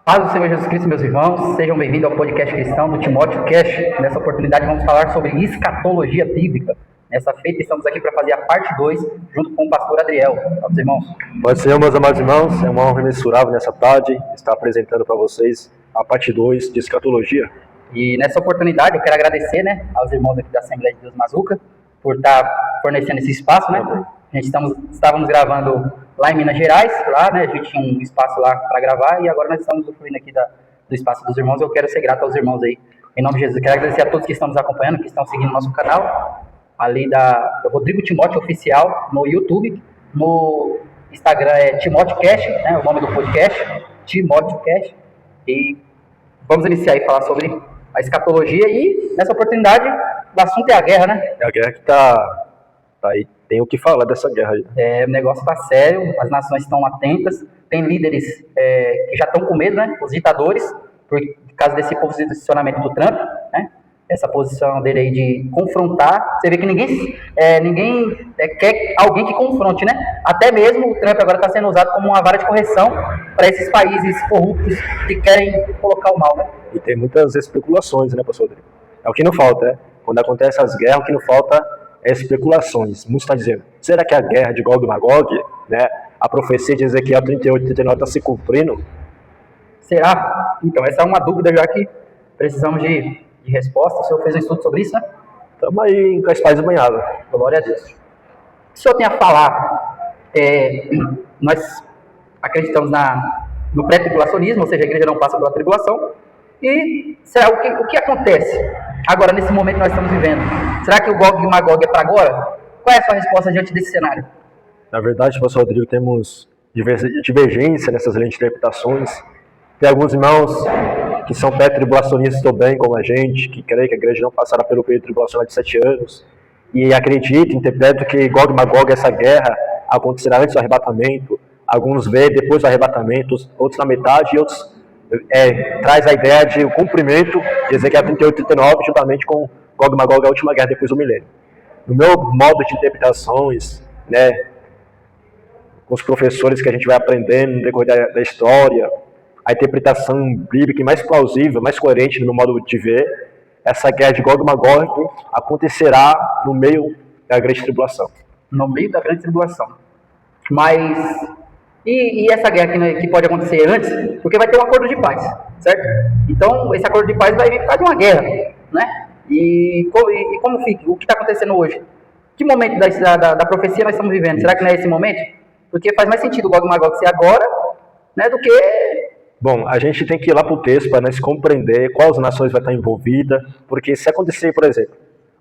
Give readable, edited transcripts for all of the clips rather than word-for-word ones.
Paz do Senhor Jesus Cristo, meus irmãos, sejam bem-vindos ao podcast cristão do Timóteo Cash. Nessa oportunidade vamos falar sobre escatologia bíblica. Nessa feita estamos aqui para fazer a parte 2, junto com o pastor Adriel. Meus irmãos. Pode ser, meus amados irmãos, é uma honra imensurável nessa tarde estar apresentando para vocês a parte 2 de escatologia. E nessa oportunidade eu quero agradecer, aos irmãos aqui da Assembleia de Deus Mazuca por estar fornecendo esse espaço, A gente estávamos gravando lá em Minas Gerais, a gente tinha um espaço lá para gravar e agora nós estamos usufruindo aqui do espaço dos irmãos. Eu quero ser grato aos irmãos aí, em nome de Jesus. Eu quero agradecer a todos que estão nos acompanhando, que estão seguindo o nosso canal, ali do Rodrigo Timóteo Oficial, no YouTube, no Instagram é Timóteo Cash, o nome do podcast, Timóteo Cash, e vamos iniciar aí a falar sobre a escatologia e, nessa oportunidade, o assunto é a guerra, É a guerra que tá aí. Tem o que falar dessa guerra aí. O negócio está sério, as nações estão atentas, tem líderes que já estão com medo, os ditadores, por causa desse posicionamento do Trump, essa posição dele aí de confrontar. Você vê que ninguém quer alguém que confronte, Até mesmo o Trump agora está sendo usado como uma vara de correção para esses países corruptos que querem colocar o mal, E tem muitas especulações, pastor Rodrigo? É o que não falta, Quando acontecem as guerras, o que não falta é especulações. Muitos estão dizendo, será que a guerra de Gog e Magog, a profecia de Ezequiel 38 e 39 está se cumprindo? Será? Então, essa é uma dúvida já que precisamos de resposta. O senhor fez um estudo sobre isso, Estamos aí com as pais banhadas. Glória a Deus. O senhor tem a falar, nós acreditamos no pré-tribulacionismo, ou seja, a igreja não passa pela tribulação. E será o que acontece agora, nesse momento que nós estamos vivendo? Será que o Gog e o Magog é para agora? Qual é a sua resposta diante desse cenário? Na verdade, pastor Rodrigo, temos divergência nessas linhas de interpretações. Tem alguns irmãos que são pré-tribulacionistas também, como a gente, que creem que a igreja não passará pelo período tribulacional de 7 anos, e acreditam, interpretam que Gog e Magog, essa guerra, acontecerá antes do arrebatamento. Alguns veem depois do arrebatamento, outros na metade, e outros traz a ideia de o cumprimento de Ezequiel 38 e 39, juntamente com Gog e Magog, a última guerra depois do milênio. No meu modo de interpretações, com os professores que a gente vai aprendendo no decorrer da história, a interpretação bíblica mais plausível, mais coerente no meu modo de ver, essa guerra de Gog e Magog acontecerá no meio da grande tribulação. No meio da grande tribulação. Mas... E essa guerra que pode acontecer antes, porque vai ter um acordo de paz, certo? Então, esse acordo de paz vai vir por causa de uma guerra, E como fica? O que está acontecendo hoje? Que momento da profecia nós estamos vivendo? Será que não é esse momento? Porque faz mais sentido o Gog e Magog ser agora, do que... Bom, a gente tem que ir lá para o texto para nós compreender quais nações vai estar envolvida, porque se acontecer, por exemplo,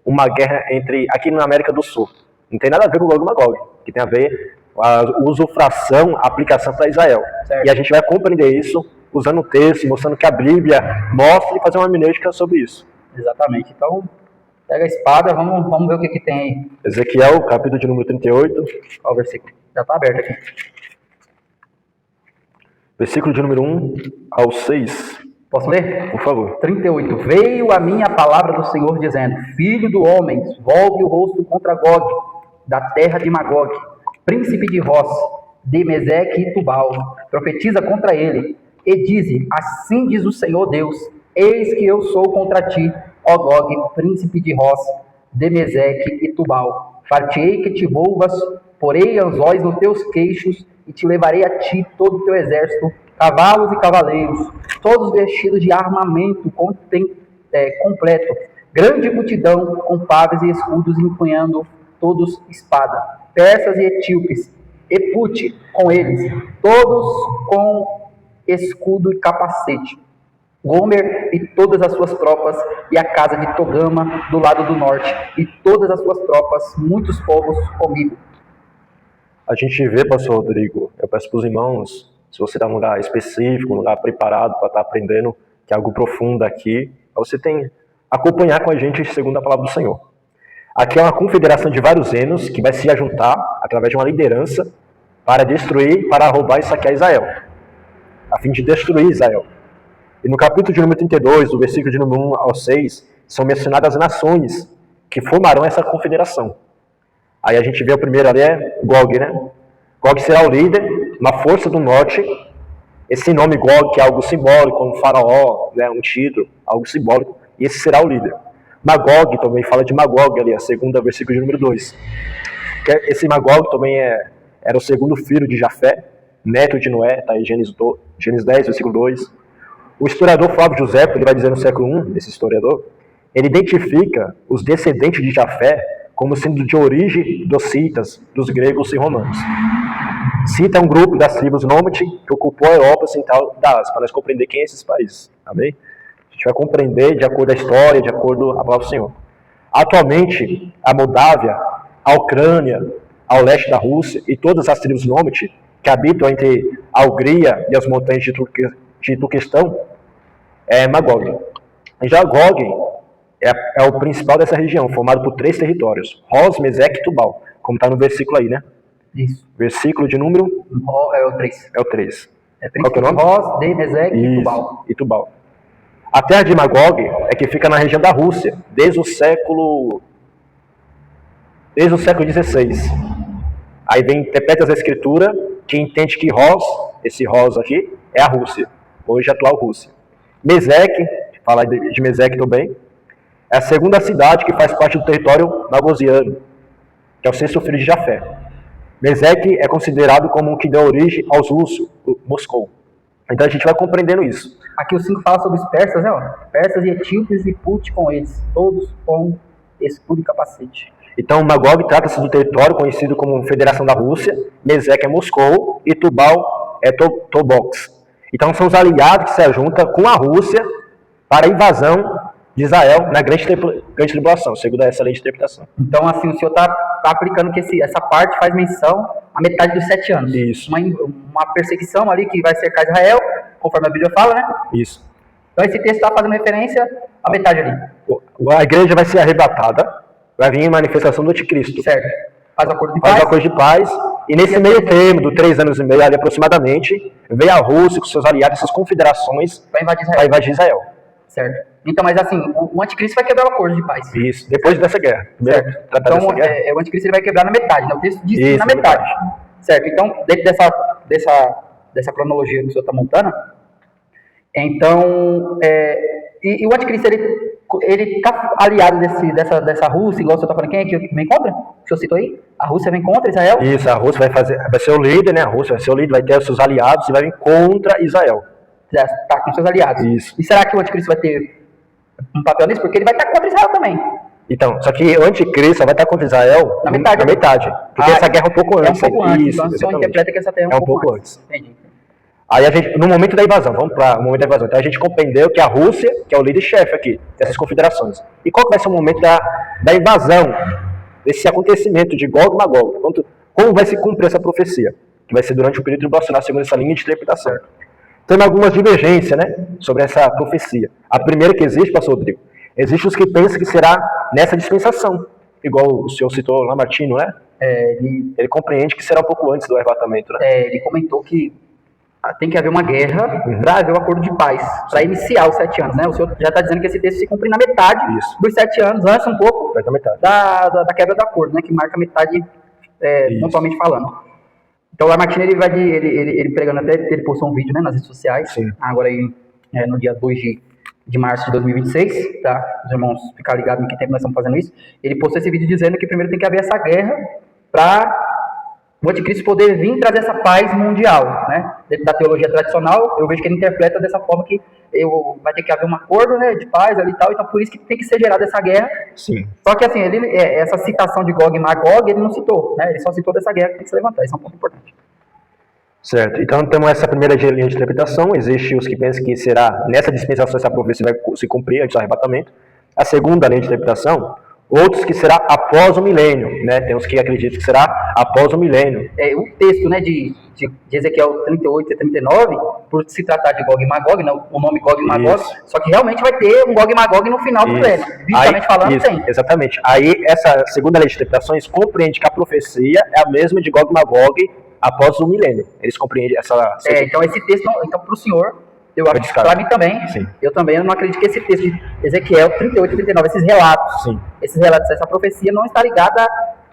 uma guerra aqui na América do Sul, não tem nada a ver com o Gog e Magog, que tem a ver a usufração, a aplicação para Israel. Certo. E a gente vai compreender isso usando o texto, mostrando que a Bíblia mostra e fazer uma hermenêutica sobre isso. Exatamente. Então, pega a espada, vamos ver o que tem aí. Ezequiel, capítulo de número 38. Olha o versículo. Já está aberto aqui. Versículo de número 1 ao 6. Posso ler? Por favor. 38. Veio a mim a palavra do Senhor dizendo, Filho do homem, volve o rosto contra Gog, da terra de Magog, príncipe de Ross, de Meseque e Tubal, profetiza contra ele, e dize, assim diz o Senhor Deus, eis que eu sou contra ti, ó Gog, príncipe de Ross, de Meseque e Tubal. Fartei que te volvas, porei anzóis nos teus queixos, e te levarei a ti todo o teu exército, cavalos e cavaleiros, todos vestidos de armamento completo, grande multidão com paves e escudos empunhando todos espada, persas e etíopes, e Pute com eles, todos com escudo e capacete, Gomer e todas as suas tropas, e a casa de Togama do lado do norte, e todas as suas tropas, muitos povos comigo. A gente vê, pastor Rodrigo, eu peço para os irmãos, se você está num lugar específico, num lugar preparado para estar aprendendo, que é algo profundo aqui, você tem acompanhar com a gente segundo a palavra do Senhor. Aqui é uma confederação de vários reinos que vai se ajuntar através de uma liderança para destruir, para roubar e saquear Israel, a fim de destruir Israel. E no capítulo de número 32, do versículo de número 1 ao 6, são mencionadas as nações que formarão essa confederação. Aí a gente vê o primeiro ali, Gog, Gog será o líder, uma força do norte, Esse nome Gog, que é algo simbólico, um faraó, né, um título, algo simbólico, e esse será o líder. Magog também fala de Magog ali, a segunda versículo de número 2. Esse Magog também era o segundo filho de Jafé, neto de Noé, tá aí Gênesis 10, versículo 2. O historiador Flávio José, ele vai dizer no século I, esse historiador, ele identifica os descendentes de Jafé como sendo de origem dos citas, dos gregos e romanos. Cita é um grupo das tribos nômade que ocupou a Europa Central da Ásia, para nós compreender quem é esses países. Amém? A gente vai compreender de acordo com a história, de acordo com a palavra do Senhor. Atualmente, a Moldávia, a Ucrânia, ao leste da Rússia e todas as tribos nômade que habitam entre a Hungria e as montanhas de Turquestão é Magog. Já Gog é o principal dessa região, formado por 3 territórios: Ros, Meseque e Tubal, como está no versículo aí, né? Isso. Versículo de número? É o 3. É o 3. Qual que é o nome? Ros, de Meseque e Tubal. E Tubal. A terra de Magog é que fica na região da Rússia, desde o século XVI. Aí vem interpreta a escritura que entende que Ros, esse Ros aqui, é a Rússia, hoje a atual Rússia. Meseque, fala de Meseque também, é a segunda cidade que faz parte do território magosiano, que é o 6º filho de Jafé. Meseque é considerado como o que deu origem aos russos, Moscou. Então a gente vai compreendendo isso. Aqui o 5 fala sobre os persas, né? Ó. Persas e etíopes e Put com eles, todos com escudo e capacete. Então Magog trata-se do território conhecido como Federação da Rússia, Meseque é Moscou e Tubal é Tobolsk. Então são os aliados que se juntam com a Rússia para a invasão de Israel na grande tribulação, segundo essa lei de interpretação. Então, assim, o senhor está aplicando que essa parte faz menção à metade dos 7 anos. Isso. Uma perseguição ali que vai cercar Israel, conforme a Bíblia fala, né? Isso. Então, esse texto está fazendo referência à metade ali. A igreja vai ser arrebatada, vai vir em manifestação do anticristo. Certo. Faz acordo de paz. Faz acordo de paz. E nesse meio termo, do 3 anos e meio ali aproximadamente, vem a Rússia com seus aliados, essas confederações, para invadir Israel. Certo. Então, mas assim, o anticristo vai quebrar o acordo de paz. Isso, depois dessa guerra. Certo. Então, o anticristo ele vai quebrar na metade, né? O texto diz isso, na metade. Certo. Então, dentro dessa cronologia que o senhor está montando, então, e o anticristo, ele está aliado dessa Rússia, igual o senhor está falando, quem é que vem contra? O senhor citou aí? A Rússia vem contra Israel? Isso, a Rússia vai ser o líder, né? A Rússia vai ser o líder, vai ter os seus aliados e vai vir contra Israel. Já está com seus aliados. Isso. E será que o anticristo vai ter um papel nisso? Porque ele vai estar contra Israel também. Então, só que o anticristo vai estar contra Israel na metade. Porque essa guerra é um pouco antes. É um pouco antes, isso, então só interpreta que essa terra é um pouco antes. Entendi. Aí a gente, no momento da invasão, vamos para o momento da invasão, então a gente compreendeu que a Rússia, que é o líder-chefe aqui, dessas confederações. E qual que vai ser o momento da invasão, desse acontecimento de Gog e Magog? Como vai se cumprir essa profecia? Que vai ser durante o período tribulacional, segundo essa linha de interpretação. Tem algumas divergências, né, sobre essa profecia. A primeira que existe, pastor Rodrigo, existe os que pensam que será nessa dispensação, igual o senhor citou lá, Martino, né? Ele compreende que será um pouco antes do arrebatamento, né? Ele comentou que tem que haver uma guerra para haver um acordo de paz, para iniciar os 7 anos, né? O senhor já está dizendo que esse texto se cumpre na metade dos 7 anos, antes um pouco da quebra do acordo, né? Que marca a metade, pontualmente falando. Então o Lamartine, ele pregando até, ele postou um vídeo, né, nas redes sociais, sim, agora aí, no dia 2 de março de 2026, tá? Os irmãos ficar ligados em que tempo nós estamos fazendo isso. Ele postou esse vídeo dizendo que primeiro tem que haver essa guerra para o anticristo poder vir trazer essa paz mundial, né? Dentro da teologia tradicional, eu vejo que ele interpreta dessa forma que vai ter que haver um acordo, né, de paz ali e tal, então por isso que tem que ser gerada essa guerra. Sim. Só que assim, essa citação de Gog e Magog, ele não citou, né? Ele só citou dessa guerra que tem que se levantar, isso é um ponto importante. Certo, então temos essa primeira linha de interpretação, existe os que pensam que será nessa dispensação essa profecia vai se cumprir antes do arrebatamento. A segunda linha de interpretação, outros que será após o milênio, né? Tem os que acreditam que será após o milênio. O texto, né, de Ezequiel 38 e 39, por se tratar de Gog e Magog, né, o nome Gog e Magog, só que realmente vai ter um Gog e Magog no final do milênio. Biblicamente falando, tem. Exatamente. Aí, essa segunda lei de interpretações compreende que a profecia é a mesma de Gog e Magog após o milênio. Eles compreendem essa... então esse texto, então para o senhor, eu acho que para mim também, sim, eu também não acredito que esse texto de Ezequiel 38 e 39, esses relatos, sim, esses relatos, essa profecia não está ligada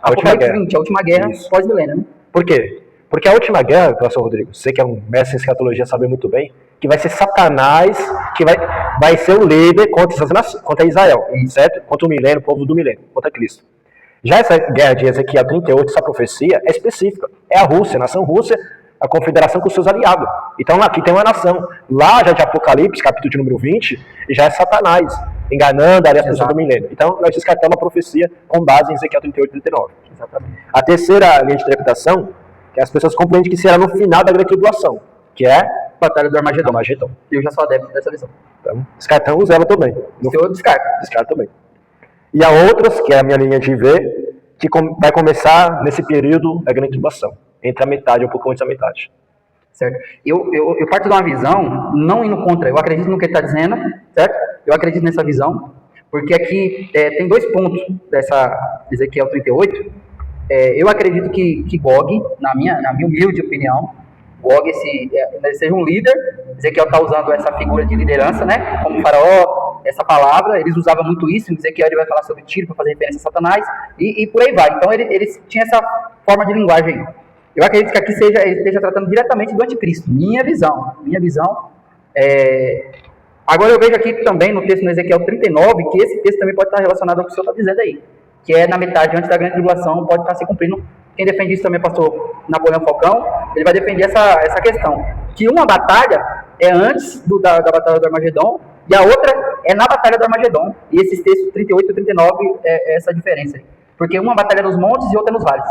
a Apocalipse 20, a última guerra pós-milênio, né? Por quê? Porque a última guerra, pastor Rodrigo, você que é um mestre em escatologia, sabe muito bem, que vai ser Satanás que vai ser o líder contra Israel, certo? Contra o milênio, o povo do milênio, contra Cristo. Já essa guerra de Ezequiel 38, essa profecia é específica. É a Rússia, a nação Rússia, a confederação com seus aliados. Então aqui tem uma nação. Lá já de Apocalipse, capítulo de número 20, já é Satanás, enganando ali as pessoas do milênio. Então nós descartamos a profecia com base em Ezequiel 38 e 39. Exatamente. A terceira linha de interpretação, que as pessoas compreendem que será no final da grande tribulação, que é Batalha do Armagedon. Eu já sou adepto dessa visão. Então, descartamos ela também. O senhor descarta. Descarta também. E há outras, que é a minha linha de ver, que vai começar nesse período da grande tribulação, entre a metade, um pouco antes da metade. Certo. Eu parto de uma visão, não indo contra, eu acredito no que ele está dizendo, certo? Eu acredito nessa visão, porque aqui tem 2 pontos dessa Ezequiel 38. Eu acredito que Gog, na minha humilde opinião, Gog seja um líder. Ezequiel está usando essa figura de liderança, né? Como faraó, essa palavra, eles usavam muito isso. Em Ezequiel ele vai falar sobre Tiro para fazer referência a Satanás, e por aí vai. Então eles tinham essa forma de linguagem. Eu acredito que aqui ele esteja tratando diretamente do anticristo. Minha visão. Agora eu vejo aqui também no texto no Ezequiel 39, que esse texto também pode estar relacionado ao que o senhor está dizendo aí, que é na metade, antes da grande tribulação, pode estar se cumprindo. Quem defende isso também é o pastor Napoleão Falcão. Ele vai defender essa questão, que uma batalha é antes da Batalha do Armagedon, e a outra é na Batalha do Armagedon. E esses textos 38 e 39 é essa diferença aí. Porque uma batalha nos montes e outra nos vales.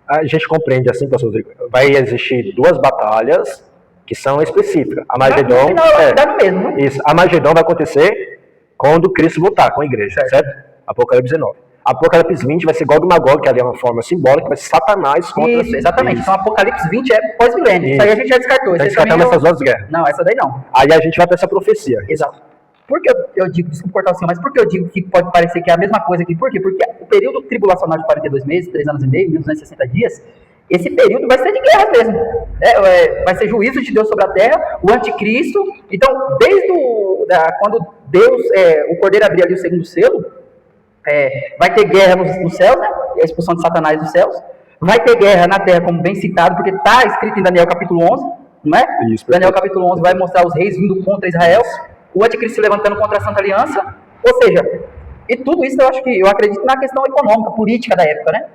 A gente compreende assim, pastor Rodrigo, vai existir 2 batalhas que são específicas. Armagedon, dá no mesmo, né? Isso, Armagedon vai acontecer quando Cristo voltar com a igreja, certo? Apocalipse 19. Apocalipse 20 vai ser Gog e Magog, que ali é uma forma simbólica, vai ser Satanás contra... Isso, exatamente. Então Apocalipse 20 é pós-milênio. Isso aí a gente já descartou. Já descartamos essas 2 guerras. Não, essa daí não. Aí a gente vai para essa profecia. Exato. Por que eu digo, desculpa cortar o senhor, mas por que eu digo que pode parecer que é a mesma coisa aqui? Por quê? Porque o período tribulacional de 42 meses, 3 anos e meio, 1260 dias, esse período vai ser de guerra mesmo. Vai ser juízo de Deus sobre a terra, o anticristo. Então, desde quando Deus, o Cordeiro abrir ali o segundo selo, vai ter guerra nos céus, né? A expulsão de Satanás dos céus. Vai ter guerra na terra, como bem citado, porque está escrito em Daniel capítulo 11, não é? Isso, Daniel capítulo 11 vai mostrar os reis vindo contra Israel, o anticristo se levantando contra a Santa Aliança. Ou seja, e tudo isso eu acredito na questão econômica, política da época, né?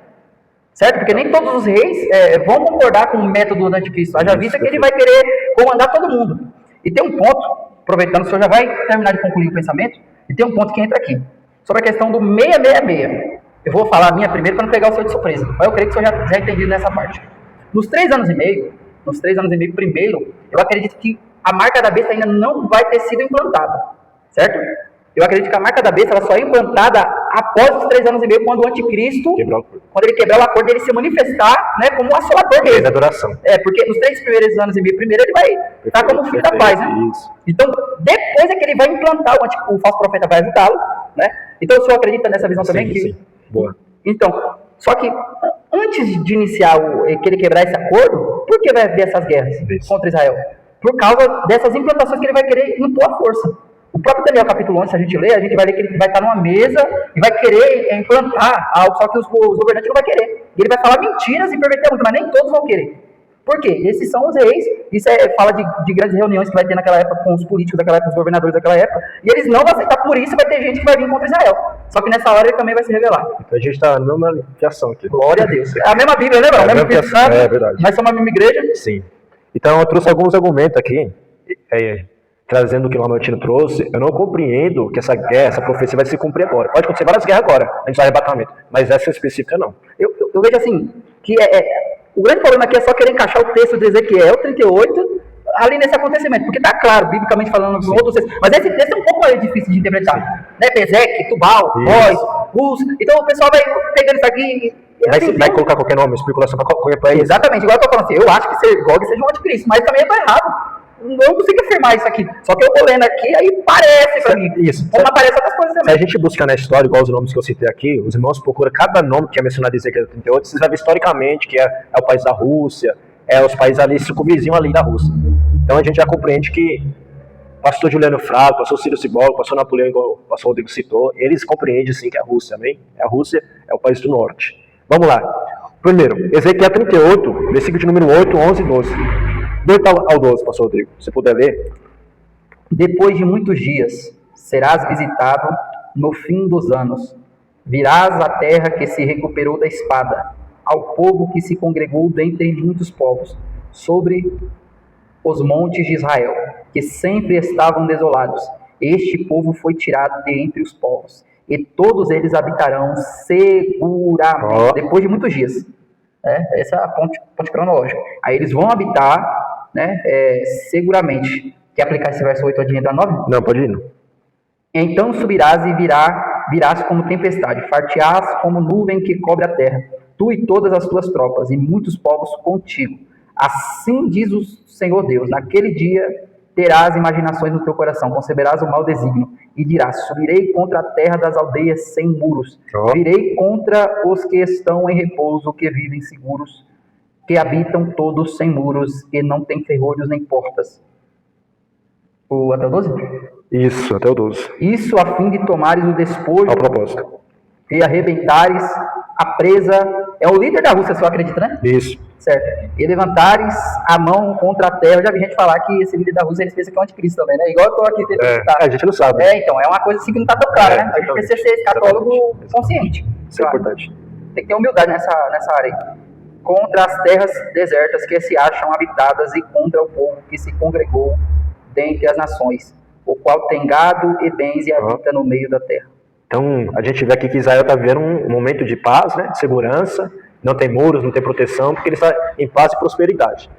Certo? Porque nem todos os reis vão concordar com o método do anticristo. Haja vista que ele vai querer comandar todo mundo. E tem um ponto, aproveitando, o senhor já vai terminar de concluir o pensamento, e tem um ponto que entra aqui, sobre a questão do 666. Eu vou falar a minha primeiro para não pegar o senhor de surpresa, mas eu creio que o senhor já entendido nessa parte. Nos 3 anos e meio, primeiro, eu acredito que a marca da besta ainda não vai ter sido implantada, certo? Eu acredito que a marca da besta ela só é implantada após os 3 anos e meio, quando o anticristo, quando ele quebrar o acordo, ele se manifestar, né, como um assolador dele. Adoração. Porque nos 3 primeiros anos e meio, primeiro ele vai estar como filho da paz, né? Isso. Então, depois é que ele vai implantar, o falso profeta vai ajudá-lo, né? Então, o senhor acredita nessa visão também? Sim. Boa. Então, só que antes de iniciar que ele quebrar esse acordo, por que vai haver essas guerras contra Israel? Por causa dessas implantações que ele vai querer impor a força. O próprio Daniel capítulo 11, se a gente ler, a gente vai ler que ele vai estar numa mesa e vai querer implantar algo, só que os governantes não vão querer. E ele vai falar mentiras e perverter muito, mas nem todos vão querer. Por quê? Esses são os reis, isso fala de grandes reuniões que vai ter naquela época com os políticos daquela época, os governadores daquela época, e eles não vão aceitar, por isso vai ter gente que vai vir contra Israel. Só que nessa hora ele também vai se revelar. Então a gente está na mesma fiação aqui. Glória a Deus. É a mesma Bíblia, né, mano? É verdade. Nós somos a mesma igreja. Sim. Então eu trouxe alguns argumentos aqui, trazendo o que o Lamartine trouxe. Eu não compreendo que essa guerra, essa profecia vai se cumprir agora. Pode acontecer várias guerras agora, antes do arrebatamento, mas essa específica não. Eu vejo assim, que o grande problema aqui é só querer encaixar o texto de Ezequiel 38 ali nesse acontecimento, porque está claro, biblicamente falando, outros textos, mas esse texto é um pouco mais difícil de interpretar, né? Pezeque, Tubal, Góis, Uz, então o pessoal vai pegando isso aqui e vai colocar qualquer nome, especulação para qualquer país. Exatamente, igual eu estou falando assim, eu acho que Gog seja um anticristo, mas também eu estou errado. Não consigo afirmar isso aqui. Só que eu tô lendo aqui, aí parece pra mim. Isso. Como aparece outras coisas também. Se a gente buscar na história, igual os nomes que eu citei aqui, os irmãos procuram cada nome que é mencionado em Ezequiel 38, vocês vão ver historicamente que é o país da Rússia, os países ali, circunvizinhos ali da Rússia. Então a gente já compreende que pastor Juliano Frago, pastor Ciro Cibogo, pastor Napoleão, igual o pastor Rodrigo citou, eles compreendem sim que é a Rússia, amém? A Rússia é o país do norte. Vamos lá. Primeiro, Ezequiel 38, versículo de número 8, 11 e 12. Do 8 ao 12, pastor Rodrigo, se puder ler. Depois de muitos dias, serás visitado no fim dos anos. Virás à terra que se recuperou da espada, ao povo que se congregou dentre muitos povos, sobre os montes de Israel, que sempre estavam desolados. Este povo foi tirado de entre os povos, e todos eles habitarão seguramente, depois de muitos dias. Essa é a ponte cronológica. Aí eles vão habitar, seguramente. Quer aplicar esse verso 8 adiante da 9? Não, pode ir. Não. Então subirás e virás como tempestade, farteás como nuvem que cobre a terra, tu e todas as tuas tropas, e muitos povos contigo. Assim diz o Senhor Deus: naquele dia terás imaginações no teu coração, conceberás o mau desígnio, e dirás: subirei contra a terra das aldeias sem muros, virei contra os que estão em repouso, que vivem seguros, que habitam todos sem muros, e não têm ferrolhos nem portas. Até o 12? Isso, até o 12. Isso a fim de tomares o despojo Ao propósito. e arrebentares a presa. É o líder da Rússia, você acredita, né? Isso. Certo. E levantares a mão contra a terra. Eu já vi gente falar que esse líder da Rússia, eles pensam que é um anticristo também, né? Igual eu tô aqui tentando citar. A gente não sabe. Então, é uma coisa assim que não tá tão clara, né? A gente precisa ser escatólogo consciente. Isso é importante. Tem que ter humildade nessa área aí. Contra as terras desertas que se acham habitadas, e contra o povo que se congregou dentre as nações, o qual tem gado e bens e habita no meio da terra. Então, a gente vê aqui que Israel está vivendo um momento de paz, né, de segurança, não tem muros, não tem proteção, porque ele está em paz e prosperidade.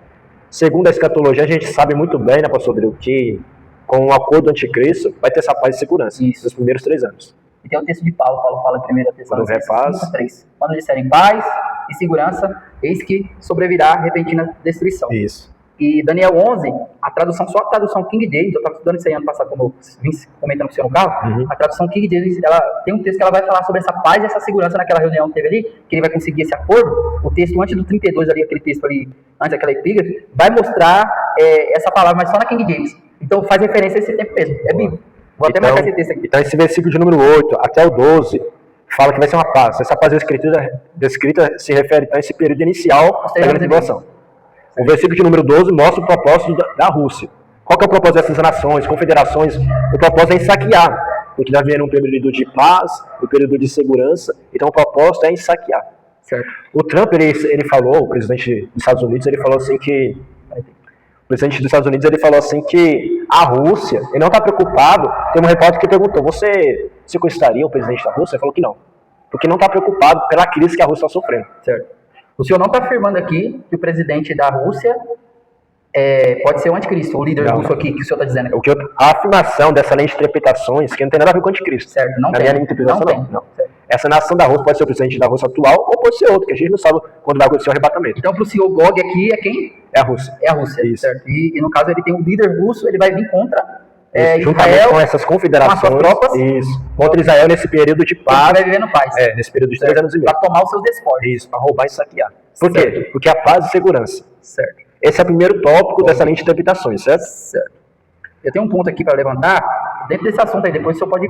Segundo a escatologia, a gente sabe muito bem, né, pastor Rodrigo, que com o acordo do anticristo vai ter essa paz e segurança nos primeiros 3 anos. E tem o texto de Paulo fala em 1 Tessalonicenses 5:3. Quando disserem paz e segurança, eis que sobrevirá repentina destruição. Isso. E Daniel 11, só a tradução King James, eu estava estudando isso aí ano passado, quando eu vim comentando com o senhor no carro, a tradução King James, ela tem um texto que ela vai falar sobre essa paz e essa segurança naquela reunião que teve ali, que ele vai conseguir esse acordo. O texto antes do 32 ali, aquele texto ali, antes daquela epígrafe, vai mostrar essa palavra, mas só na King James. Então faz referência a esse tempo mesmo, é bíblico. Vou até marcar esse texto aqui. Então esse versículo de número 8 até o 12 fala que vai ser uma paz. Essa paz descrita se refere então a esse período inicial da grande tribulação. O versículo de número 12 mostra o propósito da Rússia. Qual que é o propósito dessas nações, confederações? O propósito é saquear, porque já vem um período de paz, um período de segurança, então o propósito é saquear. Certo. O Trump, ele falou, o presidente dos Estados Unidos, ele falou assim que a Rússia, ele não está preocupado. Tem um repórter que perguntou: você sequestraria o presidente da Rússia? Ele falou que não, porque não está preocupado pela crise que a Rússia está sofrendo. Certo. O senhor não está afirmando aqui que o presidente da Rússia pode ser o anticristo, o líder russo aqui, que o senhor está dizendo aqui. A afirmação dessa linha de interpretações, que não tem nada a ver com o anticristo. Certo, não na tem. Minha interpretação, não. Certo. Essa nação da Rússia pode ser o presidente da Rússia atual ou pode ser outro, que a gente não sabe quando vai acontecer o arrebatamento. Então, para o senhor Gog aqui é quem? É a Rússia. É a Rússia, isso. Certo. E no caso ele tem um líder russo, ele vai vir contra juntamente Israel, com essas confederações, com as suas tropas, contra Israel nesse período de paz. Ele vai viver no paz. Nesse período de 3 anos e meio. Para tomar os seus despojos. Isso, para roubar e saquear. Por quê? Porque a paz e segurança. Certo. Esse é o primeiro tópico dessa linha de interpretações, certo? Certo. Eu tenho um ponto aqui para levantar, dentro desse assunto aí, depois o senhor pode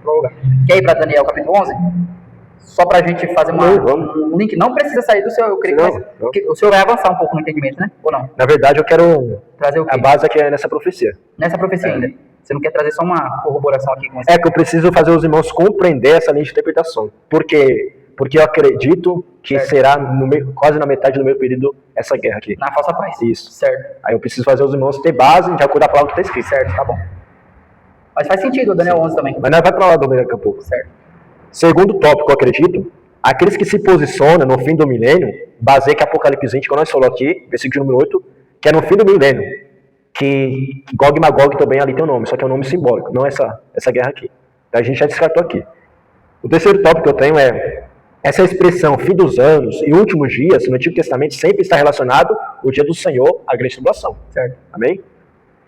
prorrogar. Quer ir para Daniel capítulo 11? Só para a gente fazer um link. Não precisa sair do seu, eu creio que o senhor vai avançar um pouco no entendimento, né? Ou não? Na verdade, eu quero trazer o quê? A base aqui é nessa profecia. Nessa profecia ainda. Você não quer trazer só uma corroboração aqui com você? É que eu preciso fazer os irmãos compreender essa linha de interpretação. Por quê? Porque eu acredito que será quase na metade do meu período essa guerra aqui. Na falsa paz. Isso. Certo. Aí eu preciso fazer os irmãos ter base de acordo com a palavra que está escrito. Certo, tá bom. Mas faz sentido o Daniel 11 também. Mas nós vai para lá do meio daqui a pouco. Certo. Segundo tópico, eu acredito, aqueles que se posicionam no fim do milênio, baseia que Apocalipse 20, que nós falamos aqui, versículo número 8, que é no fim do milênio, que Gog e Magog também ali tem um nome, só que é um nome simbólico, não essa guerra aqui. Então a gente já descartou aqui. O terceiro tópico que eu tenho é essa expressão fim dos anos e últimos dias, no Antigo Testamento, sempre está relacionado o dia do Senhor, a grande tribulação. Certo. Amém?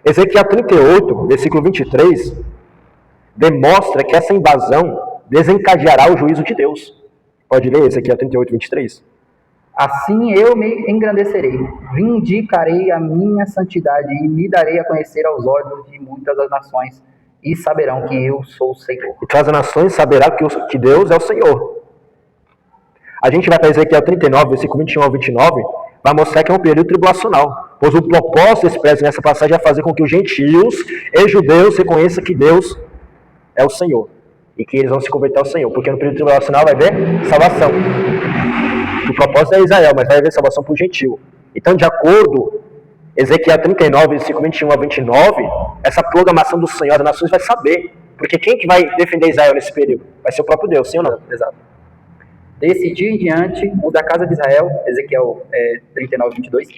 Ezequiel 38, versículo 23, demonstra que essa invasão desencadeará o juízo de Deus. Pode ler Ezequiel 38, 23? Assim eu me engrandecerei, vindicarei a minha santidade e me darei a conhecer aos olhos de muitas das nações, e saberão que eu sou o Senhor. Então as nações saberão que Deus é o Senhor. A gente vai para Ezequiel 39, versículo 21 ao 29, vai mostrar que é um período tribulacional. Pois o propósito expresso nessa passagem é fazer com que os gentios e judeus reconheçam que Deus é o Senhor. E que eles vão se converter ao Senhor. Porque no período tribulacional vai haver salvação. O propósito é Israel, mas vai haver salvação para o gentio. Então, de acordo Ezequiel 39, versículo 21 a 29, essa programação do Senhor das nações vai saber. Porque quem que vai defender Israel nesse período? Vai ser o próprio Deus, sim ou não? Exato. Desse dia em diante, os da casa de Israel, Ezequiel 39, 22,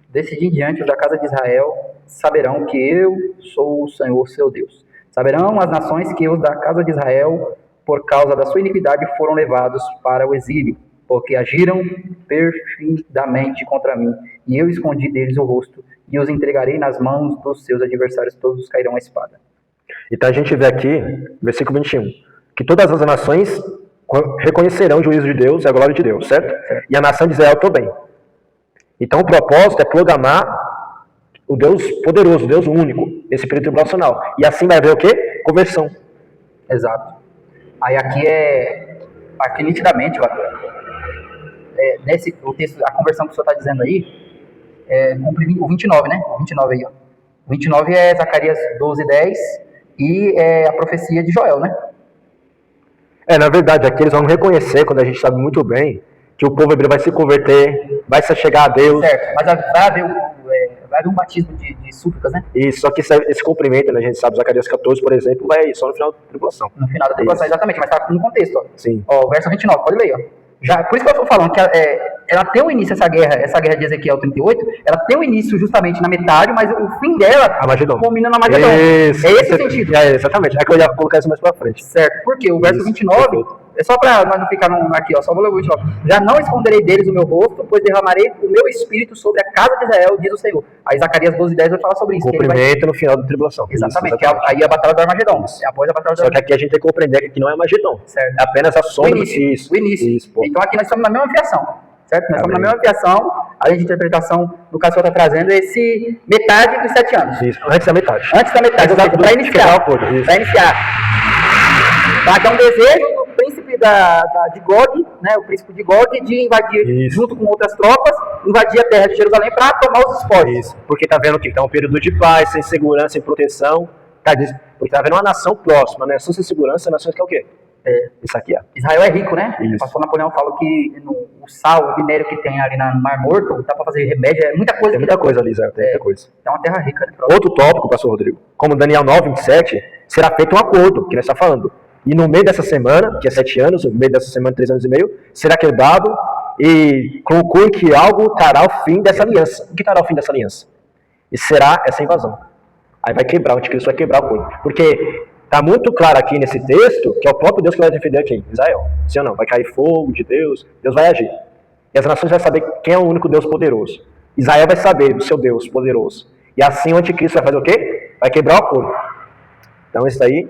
desse dia em diante, os da casa de Israel saberão que eu sou o Senhor seu Deus. Saberão as nações que os da casa de Israel, por causa da sua iniquidade, foram levados para o exílio, porque agiram perfidamente contra mim, e eu escondi deles o rosto, e os entregarei nas mãos dos seus adversários, todos cairão à espada. Então a gente vê aqui, versículo 21, que todas as nações reconhecerão o juízo de Deus e a glória de Deus, certo? E a nação de Israel também. Então o propósito é programar o Deus poderoso, o Deus único, nesse período tribulacional. E assim vai haver o quê? Conversão. Exato. Aí aqui nitidamente, nesse o texto, a conversão que o senhor está dizendo aí, cumpre o 29, né? O 29 aí, ó. O 29 é Zacarias 12, 10 e é a profecia de Joel, né? Na verdade, aqui eles vão reconhecer, quando a gente sabe muito bem, que o povo hebreu vai se converter, vai se chegar a Deus. Certo, mas vai haver um batismo de súplicas, né? Isso, só que esse cumprimento, né, a gente sabe, Zacarias 14, por exemplo, vai só no final da tribulação. No final da tribulação, exatamente, mas está no contexto, ó. Sim. Ó, verso 29, pode ler, ó. Por isso que eu estou falando que ela tem um início, essa guerra de Ezequiel 38, ela tem um início justamente na metade, mas o fim dela culmina na Magedon. Isso, é esse o sentido. Exatamente, é que eu ia colocar isso mais pra frente. Certo, porque o verso 29, é só para nós não ficar aqui, ó, só vou ler o 29. Já não esconderei deles o meu rosto, pois derramarei o meu espírito sobre a casa de Israel, diz o Senhor. Aí Zacarias 12, 10 vai falar sobre isso. Cumprimento no final da tribulação. Exatamente, isso, aí é a batalha do Armagedon. É após a batalha do Só que aqui a gente tem que compreender que aqui não é Armagedon. Certo. É apenas a sombra do início. O início. Então aqui nós estamos na mesma fiação. Certo? Nós estamos na mesma fiação, além de interpretação do que o senhor está trazendo, esse metade dos 7 anos. Isso, antes da metade. Antes da metade, para iniciar. Para iniciar. Tá, que é um desejo do príncipe de Gog, né, o príncipe de Gog, de invadir, junto com outras tropas, invadir a terra de Jerusalém para tomar os espólios. Isso, porque tá vendo que tá um período de paz, sem segurança, sem proteção. Porque tá vendo uma nação próxima, né? Nação sem segurança, nação que é o quê? Isso aqui, ó. Israel é rico, né? Isso. O pastor Napoleão fala que o sal, o minério que tem ali no Mar Morto, dá para fazer remédio, é muita coisa. Tem muita coisa ali, Zé, tem muita coisa. É uma terra rica. Né? Outro tópico, pastor Rodrigo, como Daniel 9, 27, será feito um acordo, que nós está falando. E no meio dessa semana, que é 7 anos, no meio dessa semana, 3 anos e meio, será quebrado e conclui que algo trará o fim dessa aliança. O que trará o fim dessa aliança? E será essa invasão. Aí vai quebrar, o anticristo vai quebrar o cunho. Porque está muito claro aqui nesse texto que é o próprio Deus que vai defender aqui, Israel. Sim ou não? Vai cair fogo de Deus, Deus vai agir. E as nações vão saber quem é o único Deus poderoso. Israel vai saber do seu Deus poderoso. E assim o anticristo vai fazer o quê? Vai quebrar o acordo. Então esse daí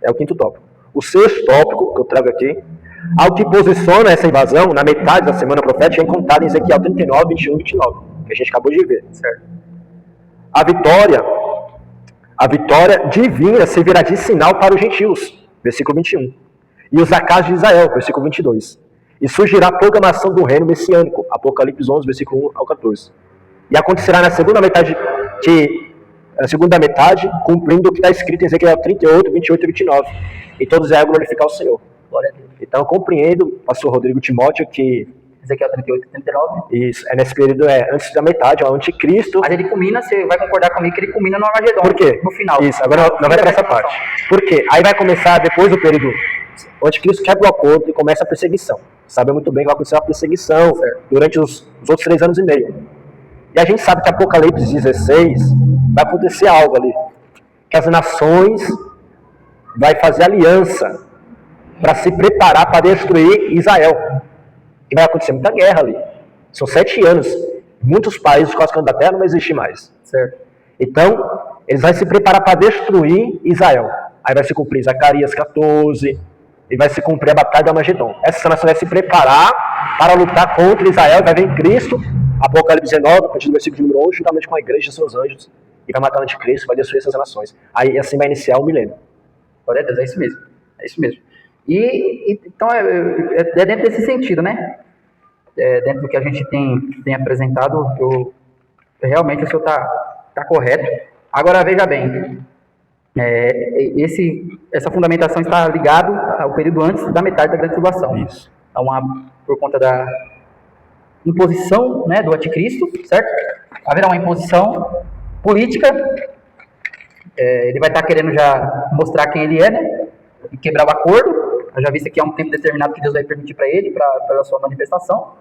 é o 5º tópico. O 6º tópico que eu trago aqui, ao que posiciona essa invasão na metade da semana profética, é encontrado em Ezequiel 39, 21 e 29, que a gente acabou de ver. Certo? A vitória divina servirá de sinal para os gentios, versículo 21. E os acasos de Israel, versículo 22. E surgirá a programação do reino messiânico, Apocalipse 11, versículo 1 ao 14. E acontecerá na segunda metade, cumprindo o que está escrito em Ezequiel 38, 28 e 29. E todos irão glorificar o Senhor. Glória a Deus. Então eu compreendo, pastor Rodrigo Timóteo, que Ezequiel 38 e 39. Isso, nesse período antes da metade, o anticristo. Mas ele culmina, você vai concordar comigo que ele culmina no Armagedon. Por quê? No final. Isso, agora não vai para essa parte. Por quê? Aí vai começar, depois do período, o anticristo quebra o acordo e começa a perseguição. Sabe muito bem que vai acontecer uma perseguição durante os outros 3 anos e meio. E a gente sabe que Apocalipse 16 vai acontecer algo ali. Que as nações vai fazer aliança para se preparar para destruir Israel. E vai acontecer muita guerra ali. São 7 anos. Muitos países quase que da terra não existe mais. Certo. Então, eles vão se preparar para destruir Israel. Aí vai se cumprir Zacarias 14, e vai se cumprir a batalha de Armagedon. Essa nação vai se preparar para lutar contra Israel, vai vir Cristo, Apocalipse 19, a partir do versículo número 11, juntamente com a igreja e seus anjos, e vai matar o anticristo, vai destruir essas nações. Aí assim vai iniciar o milênio. Glória a Deus, é isso mesmo. É isso mesmo. Então é dentro desse sentido, né? dentro do que a gente tem apresentado, realmente o senhor está correto. Agora, veja bem, essa fundamentação está ligada ao período antes da metade da grande tribulação. Isso. Por conta da imposição, né, do anticristo, certo? Haverá uma imposição política, ele vai estar querendo já mostrar quem ele é, né, e quebrar o acordo. Eu já vi isso aqui há um tempo determinado que Deus vai permitir para ele, pela sua manifestação,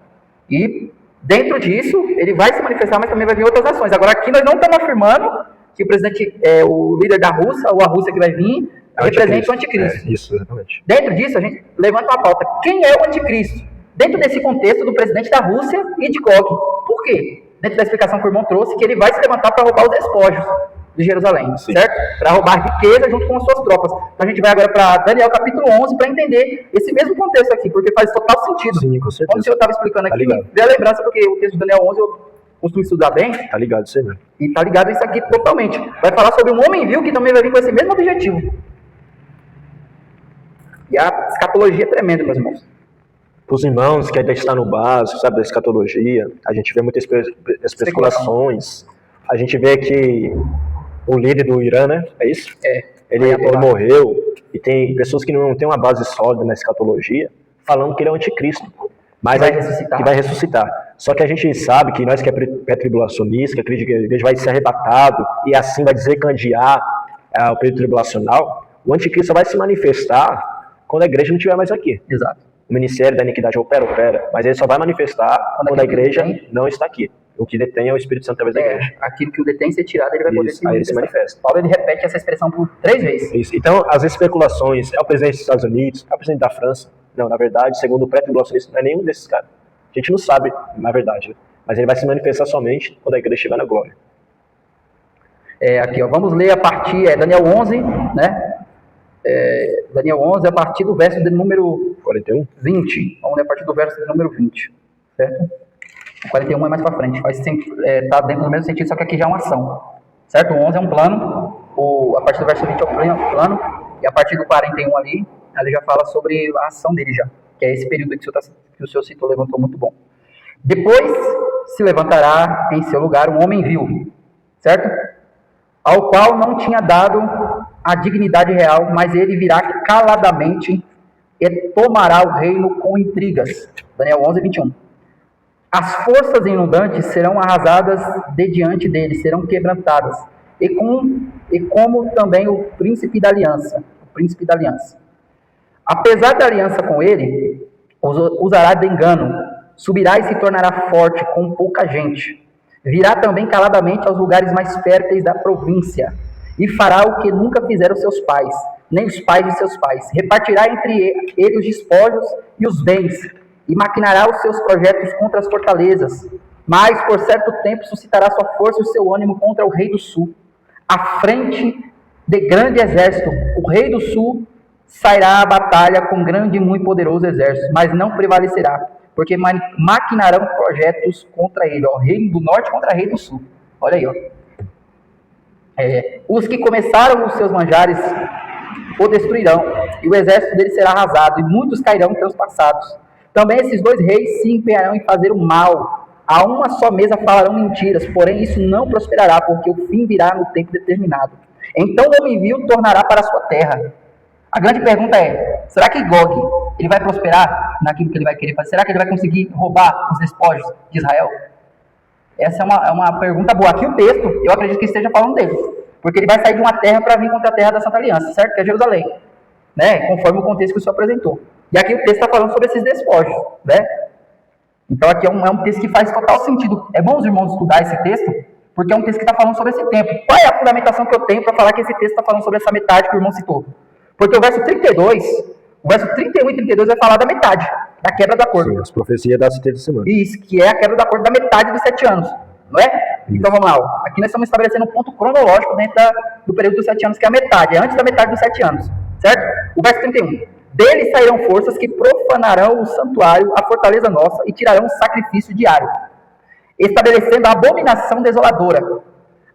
e dentro disso, ele vai se manifestar, mas também vai vir outras ações. Agora, aqui nós não estamos afirmando que o presidente, o líder da Rússia, ou a Rússia que vai vir, representa o anticristo. Isso, exatamente. Dentro disso, a gente levanta uma pauta. Quem é o anticristo? Dentro desse contexto do presidente da Rússia e de Gog. Por quê? Dentro da explicação que o irmão trouxe, que ele vai se levantar para roubar os despojos de Jerusalém, Sim. certo? Para roubar riqueza junto com as suas tropas. Então a gente vai agora para Daniel capítulo 11 para entender esse mesmo contexto aqui, porque faz total sentido. Sim, com certeza. Como o senhor estava explicando aqui, dê a lembrança, porque o texto de Daniel 11 eu costumo estudar bem. Tá ligado isso aí mesmo. E tá ligado isso aqui totalmente. Vai falar sobre um homem vil que também vai vir com esse mesmo objetivo. E a escatologia é tremenda, meus irmãos. Para os irmãos que ainda estão no básico, sabe, da escatologia, a gente vê muitas especulações. A gente vê que o líder do Irã, né? É isso? Ele morreu, e tem pessoas que não têm uma base sólida na escatologia, falando que ele é o anticristo. Mas que vai ressuscitar. Só que a gente sabe que nós que é pré-tribulacionista, que acredita que a igreja vai ser arrebatado, e assim vai desencadear o período tribulacional, o anticristo vai se manifestar quando a igreja não estiver mais aqui. Exato. O ministério da iniquidade opera, mas ele só vai manifestar quando a igreja não está aqui. O que detém é o Espírito Santo através da igreja. Aquilo que o detém ser tirado, ele vai poder se manifestar. Aí ele se manifesta. Paulo ele repete essa expressão por 3 vezes. Isso. Então, as especulações, é o presidente dos Estados Unidos, é o presidente da França. Não, na verdade, segundo o pré-tribulacionista, não é nenhum desses caras. A gente não sabe, na verdade, né? Mas ele vai se manifestar somente quando a igreja estiver na glória. Aqui, ó, vamos ler a partir, Daniel 11, né? Daniel 11, a partir do verso de número 41? 20. Vamos ler a partir do verso de número 20, certo? O 41 é mais para frente, tá dentro do mesmo sentido, só que aqui já é uma ação, certo? O 11 é um plano, a partir do verso 20 é um plano, e a partir do 41 ali já fala sobre a ação dele já, que é esse período que o senhor citou, levantou muito bom. Depois se levantará em seu lugar um homem vil, certo? Ao qual não tinha dado a dignidade real, mas ele virá caladamente e tomará o reino com intrigas. Daniel 11, 21. As forças inundantes serão arrasadas de diante dele, serão quebrantadas, e como também o príncipe da aliança. Apesar da aliança com ele, usará de engano, subirá e se tornará forte com pouca gente. Virá também caladamente aos lugares mais férteis da província, e fará o que nunca fizeram seus pais, nem os pais de seus pais. Repartirá entre ele os despojos e os bens, e maquinará os seus projetos contra as fortalezas. Mas, por certo tempo, suscitará sua força e o seu ânimo contra o rei do sul. À frente de grande exército, o rei do sul sairá à batalha com grande e muito poderoso exército, mas não prevalecerá, porque maquinarão projetos contra ele, ó, rei do norte contra rei do sul. Olha aí, ó. Os que começaram os seus manjares o destruirão, e o exército dele será arrasado, e muitos cairão transpassados. Também esses 2 reis se empenharão em fazer o mal. A uma só mesa falarão mentiras, porém isso não prosperará, porque o fim virá no tempo determinado. Então o homem vil tornará para a sua terra. A grande pergunta é, será que Gog ele vai prosperar naquilo que ele vai querer fazer? Será que ele vai conseguir roubar os despojos de Israel? Essa é uma pergunta boa. Aqui o texto, eu acredito que esteja falando dele. Porque ele vai sair de uma terra para vir contra a terra da Santa Aliança, certo? Que é Jerusalém. Né? Conforme o contexto que o senhor apresentou. E aqui o texto está falando sobre esses despojos. Né? Então aqui é um texto que faz total sentido. É bom os irmãos estudar esse texto, porque é um texto que está falando sobre esse tempo. Qual é a fundamentação que eu tenho para falar que esse texto está falando sobre essa metade que o irmão citou? Porque o verso 32, o verso 31 e 32 vai falar da metade, da quebra do acordo. Sim, as profecias das 70 semanas. Isso, que é a quebra do acordo da metade dos 7 anos, não é? Então vamos lá, ó. Aqui nós estamos estabelecendo um ponto cronológico dentro do período dos 7 anos, que é a metade, é antes da metade dos 7 anos, certo? O verso 31. Dele sairão forças que profanarão o santuário, a fortaleza nossa, e tirarão o sacrifício diário, estabelecendo a abominação desoladora.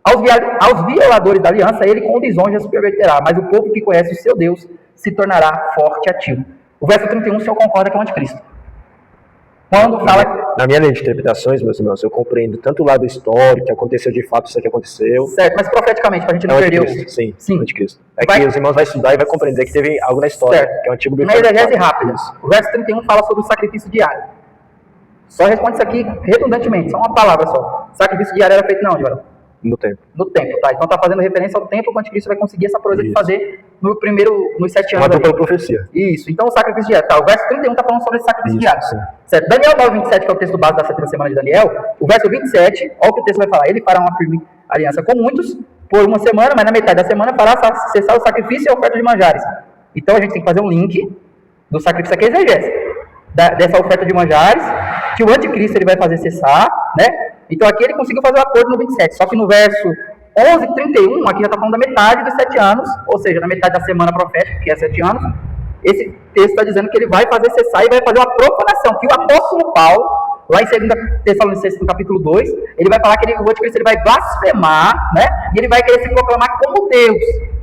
Aos violadores da aliança, ele com lisonjas perverterá, mas o povo que conhece o seu Deus se tornará forte e ativo. O verso 31, o senhor concorda que é o anticristo. Quando fala... Na minha linha de interpretações, meus irmãos, eu compreendo tanto o lado histórico, que aconteceu de fato, isso aqui aconteceu. Certo, mas profeticamente, para a gente não perder o... Sim, o anticristo. É que os irmãos vão estudar e vai compreender que teve algo na história, certo. que é o antigo Na exegese rápida, o verso 31 fala sobre o sacrifício diário. Só responde isso aqui redundantemente, só uma palavra só. Sacrifício diário era feito não, Givarão? No tempo. No tempo, tá? Então tá fazendo referência ao tempo que o anticristo vai conseguir essa proeza de fazer nos 7 anos. Uma dupla profecia. Isso, então o sacrifício diário, tá? O verso 31 tá falando sobre esse sacrifício diário. Certo? Daniel 9:27, que é o texto base da 7ª semana de Daniel, o verso 27, olha o que o texto vai falar. Ele fará uma firme aliança com muitos por uma semana, mas na metade da semana fará cessar o sacrifício e a oferta de manjares. Então a gente tem que fazer um link do sacrifício aqui, exegese, dessa oferta de manjares, que o anticristo ele vai fazer cessar, né? Então aqui ele conseguiu fazer o acordo no 27, só que no verso 11:31, aqui já está falando da metade dos 7 anos, ou seja, da metade da semana profética, que é 7 anos, esse texto está dizendo que ele vai fazer cessar e vai fazer uma profanação, que o apóstolo Paulo, lá em 2 Tessalonicenses, no capítulo 2, ele vai falar que o anticristo ele vai blasfemar, né? E ele vai querer se proclamar como Deus,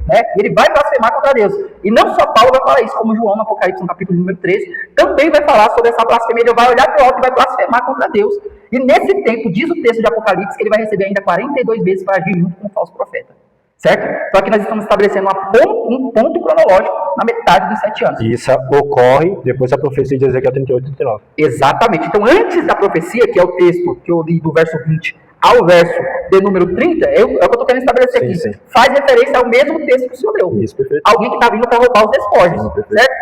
né? Ele vai blasfemar contra Deus. E não só Paulo vai falar isso, como João, no Apocalipse, no capítulo número 13, também vai falar sobre essa blasfêmia. Ele vai olhar para o alto e vai blasfemar contra Deus. E nesse tempo, diz o texto de Apocalipse, que ele vai receber ainda 42 vezes para agir junto com o falso profeta. Certo? Então aqui nós estamos estabelecendo um ponto cronológico na metade dos 7 anos. E isso ocorre depois da profecia de Ezequiel 38 e 39. Exatamente. Então antes da profecia, que é o texto que eu li do verso 20 ao verso de número 30, é o que eu estou querendo estabelecer aqui. Sim. Faz referência ao mesmo texto que o senhor leu. Isso, perfeito. Alguém que está vindo para roubar os despojos. Certo?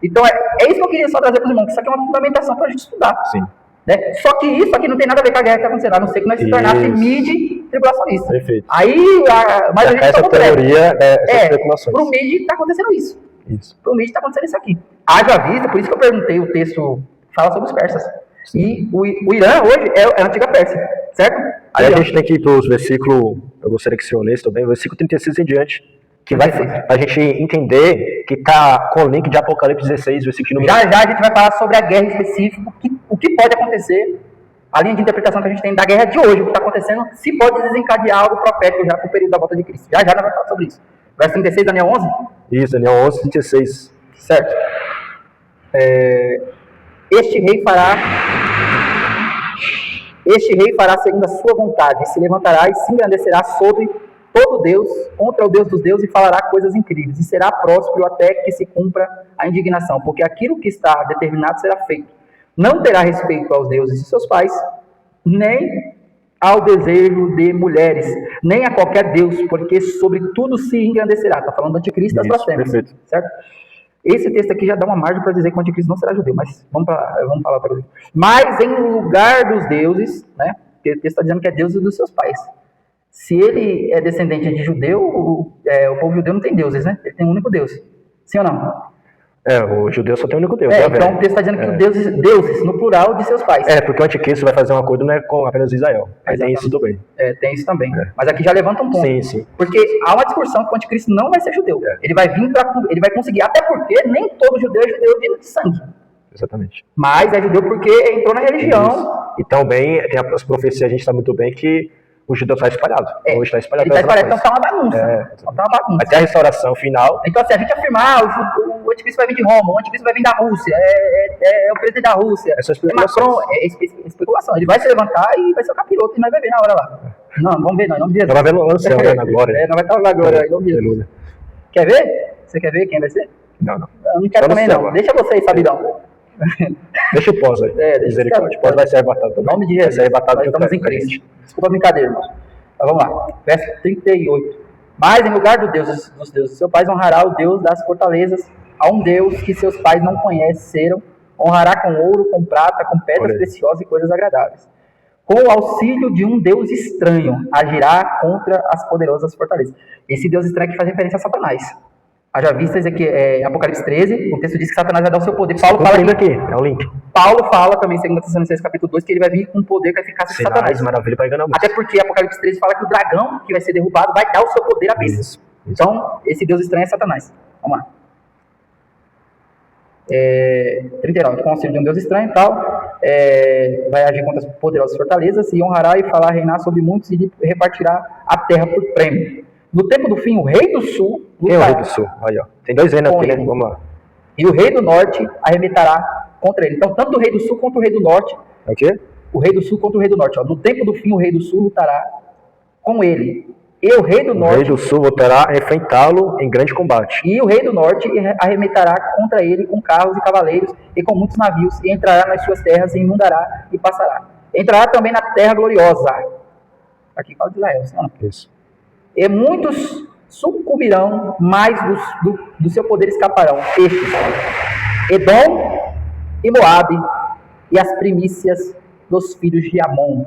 Então é isso que eu queria só trazer para os irmãos, que isso aqui é uma fundamentação para a gente estudar. Sim. Né? Só que isso aqui não tem nada a ver com a guerra que está acontecendo, a não ser que nós se tornasse mid-tribulacionista. Perfeito. Aí, mas a gente essa teoria, essa especulação. Para o mid está acontecendo isso. Para o mid está acontecendo isso aqui. Haja vista, por isso que eu perguntei, o texto fala sobre os persas. E o Irã hoje é a antiga Pérsia, certo? Aí a gente tem que ir para os versículos, eu gostaria que se honesto também, o versículo 36 em diante, que vai a gente entender que está com o link de Apocalipse 16, versículo número... Já a gente vai falar sobre a guerra específica, o que pode acontecer, a linha de interpretação que a gente tem da guerra de hoje, o que está acontecendo, se pode desencadear algo profético já para o período da volta de Cristo. Já nós vamos falar sobre isso. Verso 36, Daniel 11? Isso, Daniel 11, 36. Certo. Este rei fará segundo a sua vontade, e se levantará e se engrandecerá sobre todo Deus, contra o Deus dos deuses, e falará coisas incríveis, e será próspero até que se cumpra a indignação, porque aquilo que está determinado será feito. Não terá respeito aos deuses de seus pais, nem ao desejo de mulheres, nem a qualquer deus, porque sobre tudo se engrandecerá. Está falando do anticristo das blasfêmias, certo? Esse texto aqui já dá uma margem para dizer que o anticristo não será judeu, mas vamos falar para ele. Mas em lugar dos deuses, né? Porque o texto está dizendo que é Deus dos seus pais. Se ele é descendente de judeu, o povo judeu não tem deuses, né? Ele tem um único Deus. Sim ou não? O judeu só tem um único Deus. Então o texto está dizendo que deuses, no plural, de seus pais. Porque o anticristo vai fazer um acordo não é com apenas Israel. Aí tem isso também. Tem isso também. Mas aqui já levanta um ponto. Sim. Porque há uma discussão que o anticristo não vai ser judeu. Ele vai vir ele vai conseguir, até porque nem todo judeu é judeu de sangue. Exatamente. Mas é judeu porque entrou na religião. Isso. E também tem as profecias, a gente sabe muito bem que o judeu está espalhado. Hoje está espalhado. Ele está espalhado, então está uma bagunça. Até a restauração final. Então, assim, a gente afirmar, o anticristo vai vir de Roma, o anticristo vai vir da Rússia, é o presidente da Rússia, Macron, especulação. Ele vai se levantar e vai ser o capiroto, e nós vamos ver na hora lá. Não, vamos ver não, em nome de Jesus. Vai ver no céu, na glória. Não vai estar na glória, em nome de Jesus. Quer ver? Você quer ver quem vai ser? Não. Eu não quero também, não. Deixa vocês, sabidão. Deixa o pós aí. Misericórdia. O pós vai ser arrebatado também. Em nome de Jesus. Vai ser arrebatado. Nós estamos em Cristo. Desculpa a brincadeira, irmão. Mas vamos lá. Verso 38. Mas em lugar dos deuses de seu pai, honrará o Deus das fortalezas, a um Deus que seus pais não conheceram, honrará com ouro, com prata, com pedras preciosas e coisas agradáveis. Com o auxílio de um Deus estranho, agirá contra as poderosas fortalezas. Esse Deus estranho que faz referência a Satanás. Haja vista aqui, Apocalipse 13, o texto diz que Satanás vai dar o seu poder. Paulo fala aqui, é o link. Paulo fala também, em 2 Tessalonicenses capítulo 2, que ele vai vir com poder que vai ficar sem Satanás. Maravilha para enganar. Até porque Apocalipse 13 fala que o dragão que vai ser derrubado vai dar o seu poder à besta. Isso. Então, esse Deus estranho é Satanás. Vamos lá. 39, com o auxílio de um Deus estranho e tal, vai agir contra as poderosas fortalezas, e honrará e falar, reinar sobre muitos, e repartirá a terra por prêmio. No tempo do fim, o rei do sul... Quem é o rei do sul? Aí, ó. Tem dois reinos aqui, né? Vamos lá. E o rei do norte arremeterá contra ele. Então, tanto o rei do sul quanto o rei do norte. É o quê? O rei do sul contra o rei do norte. Ó. No tempo do fim, o rei do sul lutará com ele. E o rei do norte. O rei do sul voltará a enfrentá-lo em grande combate. E o rei do norte arremeterá contra ele com carros e cavaleiros e com muitos navios, e entrará nas suas terras, e inundará e passará. Entrará também na terra gloriosa. Aqui fala de Israel, não? Isso. E muitos sucumbirão, mas do seu poder escaparão estes: Edom e Moabe, e as primícias dos filhos de Amon.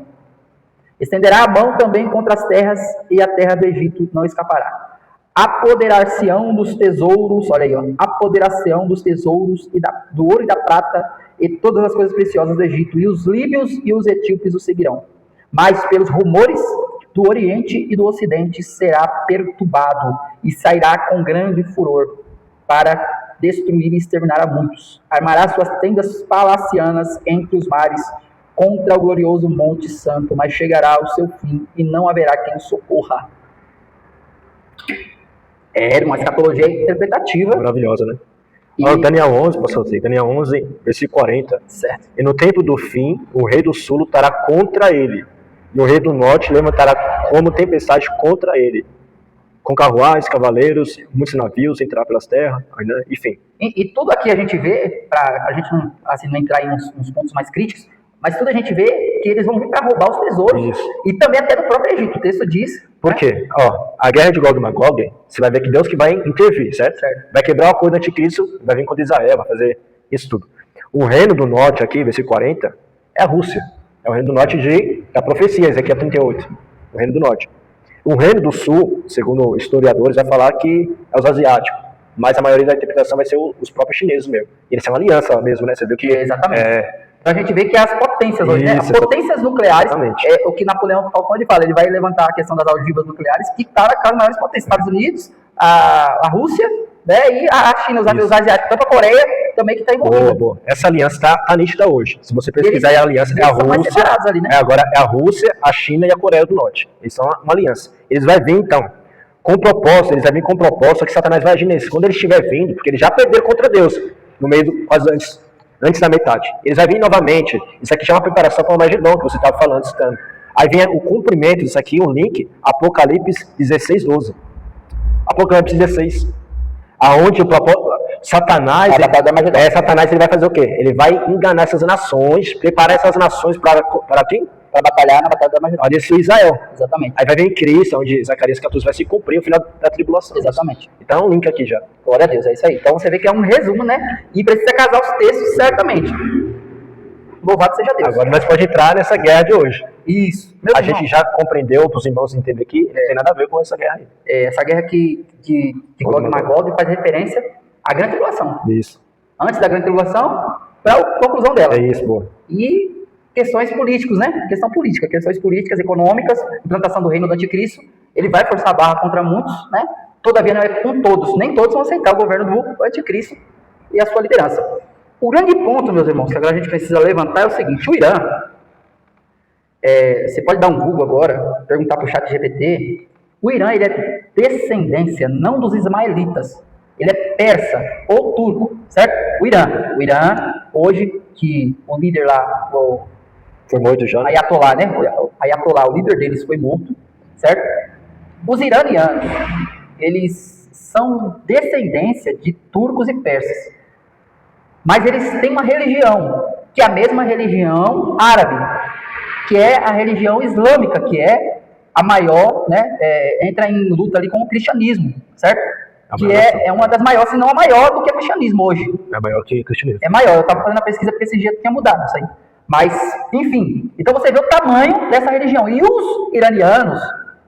Estenderá a mão também contra as terras, e a terra do Egito não escapará. Apoderar-se-ão dos tesouros, olha aí, ó, apoderar-se-ão dos tesouros do ouro e da prata, e todas as coisas preciosas do Egito, e os líbios e os etíopes o seguirão. Mas pelos rumores do Oriente e do Ocidente será perturbado, e sairá com grande furor, para destruir e exterminar a muitos. Armará suas tendas palacianas entre os mares, contra o glorioso Monte Santo, mas chegará ao seu fim, e não haverá quem o socorra. É uma escatologia interpretativa. Maravilhosa, né? Daniel 11, pastor, Daniel 11, versículo 40. Certo. E no tempo do fim, o rei do sul lutará contra ele, e o rei do norte levantará como tempestade contra ele, com carruagens, cavaleiros, muitos navios, entrar pelas terras, enfim. E tudo aqui a gente vê, para a gente não, assim, não entrar em uns pontos mais críticos, mas tudo a gente vê que eles vão vir para roubar os tesouros. Isso. E também até do próprio Egito. O texto diz. Por quê? Ó, a guerra de Gog e Magog, você vai ver que Deus que vai intervir, certo? Vai quebrar o acordo do anticristo, vai vir contra Israel, vai fazer isso tudo. O reino do norte aqui, versículo 40, é a Rússia. É o reino do norte da profecia, Ezequiel 38. O reino do norte. O reino do sul, segundo historiadores, vai falar que é os asiáticos. Mas a maioria da interpretação vai ser os próprios chineses mesmo. E eles são uma aliança mesmo, né? Você viu que... Exatamente. Então a gente vê que as potências hoje, né? As potências nucleares, é o que Napoleão Falcone fala, ele vai levantar a questão das ogivas nucleares, que está com as maiores potências, Estados Unidos, a Rússia, né? E a China, os asiáticos, tanto a Coreia também que está envolvida. Boa. Essa aliança está nítida hoje. Se você pesquisar, a aliança é a Rússia, ali, né? Agora é a Rússia, a China e a Coreia do Norte. Eles são uma aliança. Eles vão vir, então, com proposta, eles vão vir com proposta que Satanás vai agir neles. Quando ele estiver vindo, porque eles já perderam contra Deus, no meio do... Antes da metade. Eles vão vir novamente. Isso aqui já é uma preparação para o Armagedon, que você estava falando, citando. Aí vem o cumprimento disso aqui, um link, Apocalipse 16, 12. Apocalipse 16. Aonde o propósito... Satanás ele vai fazer o quê? Ele vai enganar essas nações, preparar essas nações para quem? Para batalhar na batalha da Armagedon. Para destruir Israel. Exatamente. Aí vai vir Cristo, onde Zacarias 14 vai se cumprir o final da tribulação. Exatamente. Então, um link aqui já. Glória a Deus, é isso aí. Então você vê que é um resumo, né? E precisa casar os textos certamente. Louvado seja Deus. Agora nós podemos entrar nessa guerra de hoje. Isso. A gente já compreendeu, para os irmãos entenderem que não tem nada a ver com essa guerra aí. Essa guerra que Gog e Magog faz referência à grande tribulação. Isso. Antes da grande tribulação, para a conclusão dela. É isso, boa. E questões políticas, né? Questões políticas, econômicas, implantação do reino do anticristo. Ele vai forçar a barra contra muitos, né? Todavia não é com todos. Nem todos vão aceitar o governo do anticristo e a sua liderança. O grande ponto, meus irmãos, que agora a gente precisa levantar é o seguinte: o Irã, você pode dar um Google agora, perguntar para o chat GPT, o Irã ele é descendência não dos ismaelitas, ele é persa ou turco, certo? O Irã hoje, que o líder lá, foi morto já? Ayatollah, né? Ayatollah, o líder deles foi morto, certo? Os iranianos, eles são descendência de turcos e persas. Mas eles têm uma religião, que é a mesma religião árabe, que é a religião islâmica, que é a maior, né? Entra em luta ali com o cristianismo, certo? Que é uma das maiores, se não a maior do que o cristianismo hoje. É maior que o cristianismo. É maior, eu estava fazendo a pesquisa porque esse dia tinha mudado isso aí. Mas, enfim, então você vê o tamanho dessa religião. E os iranianos,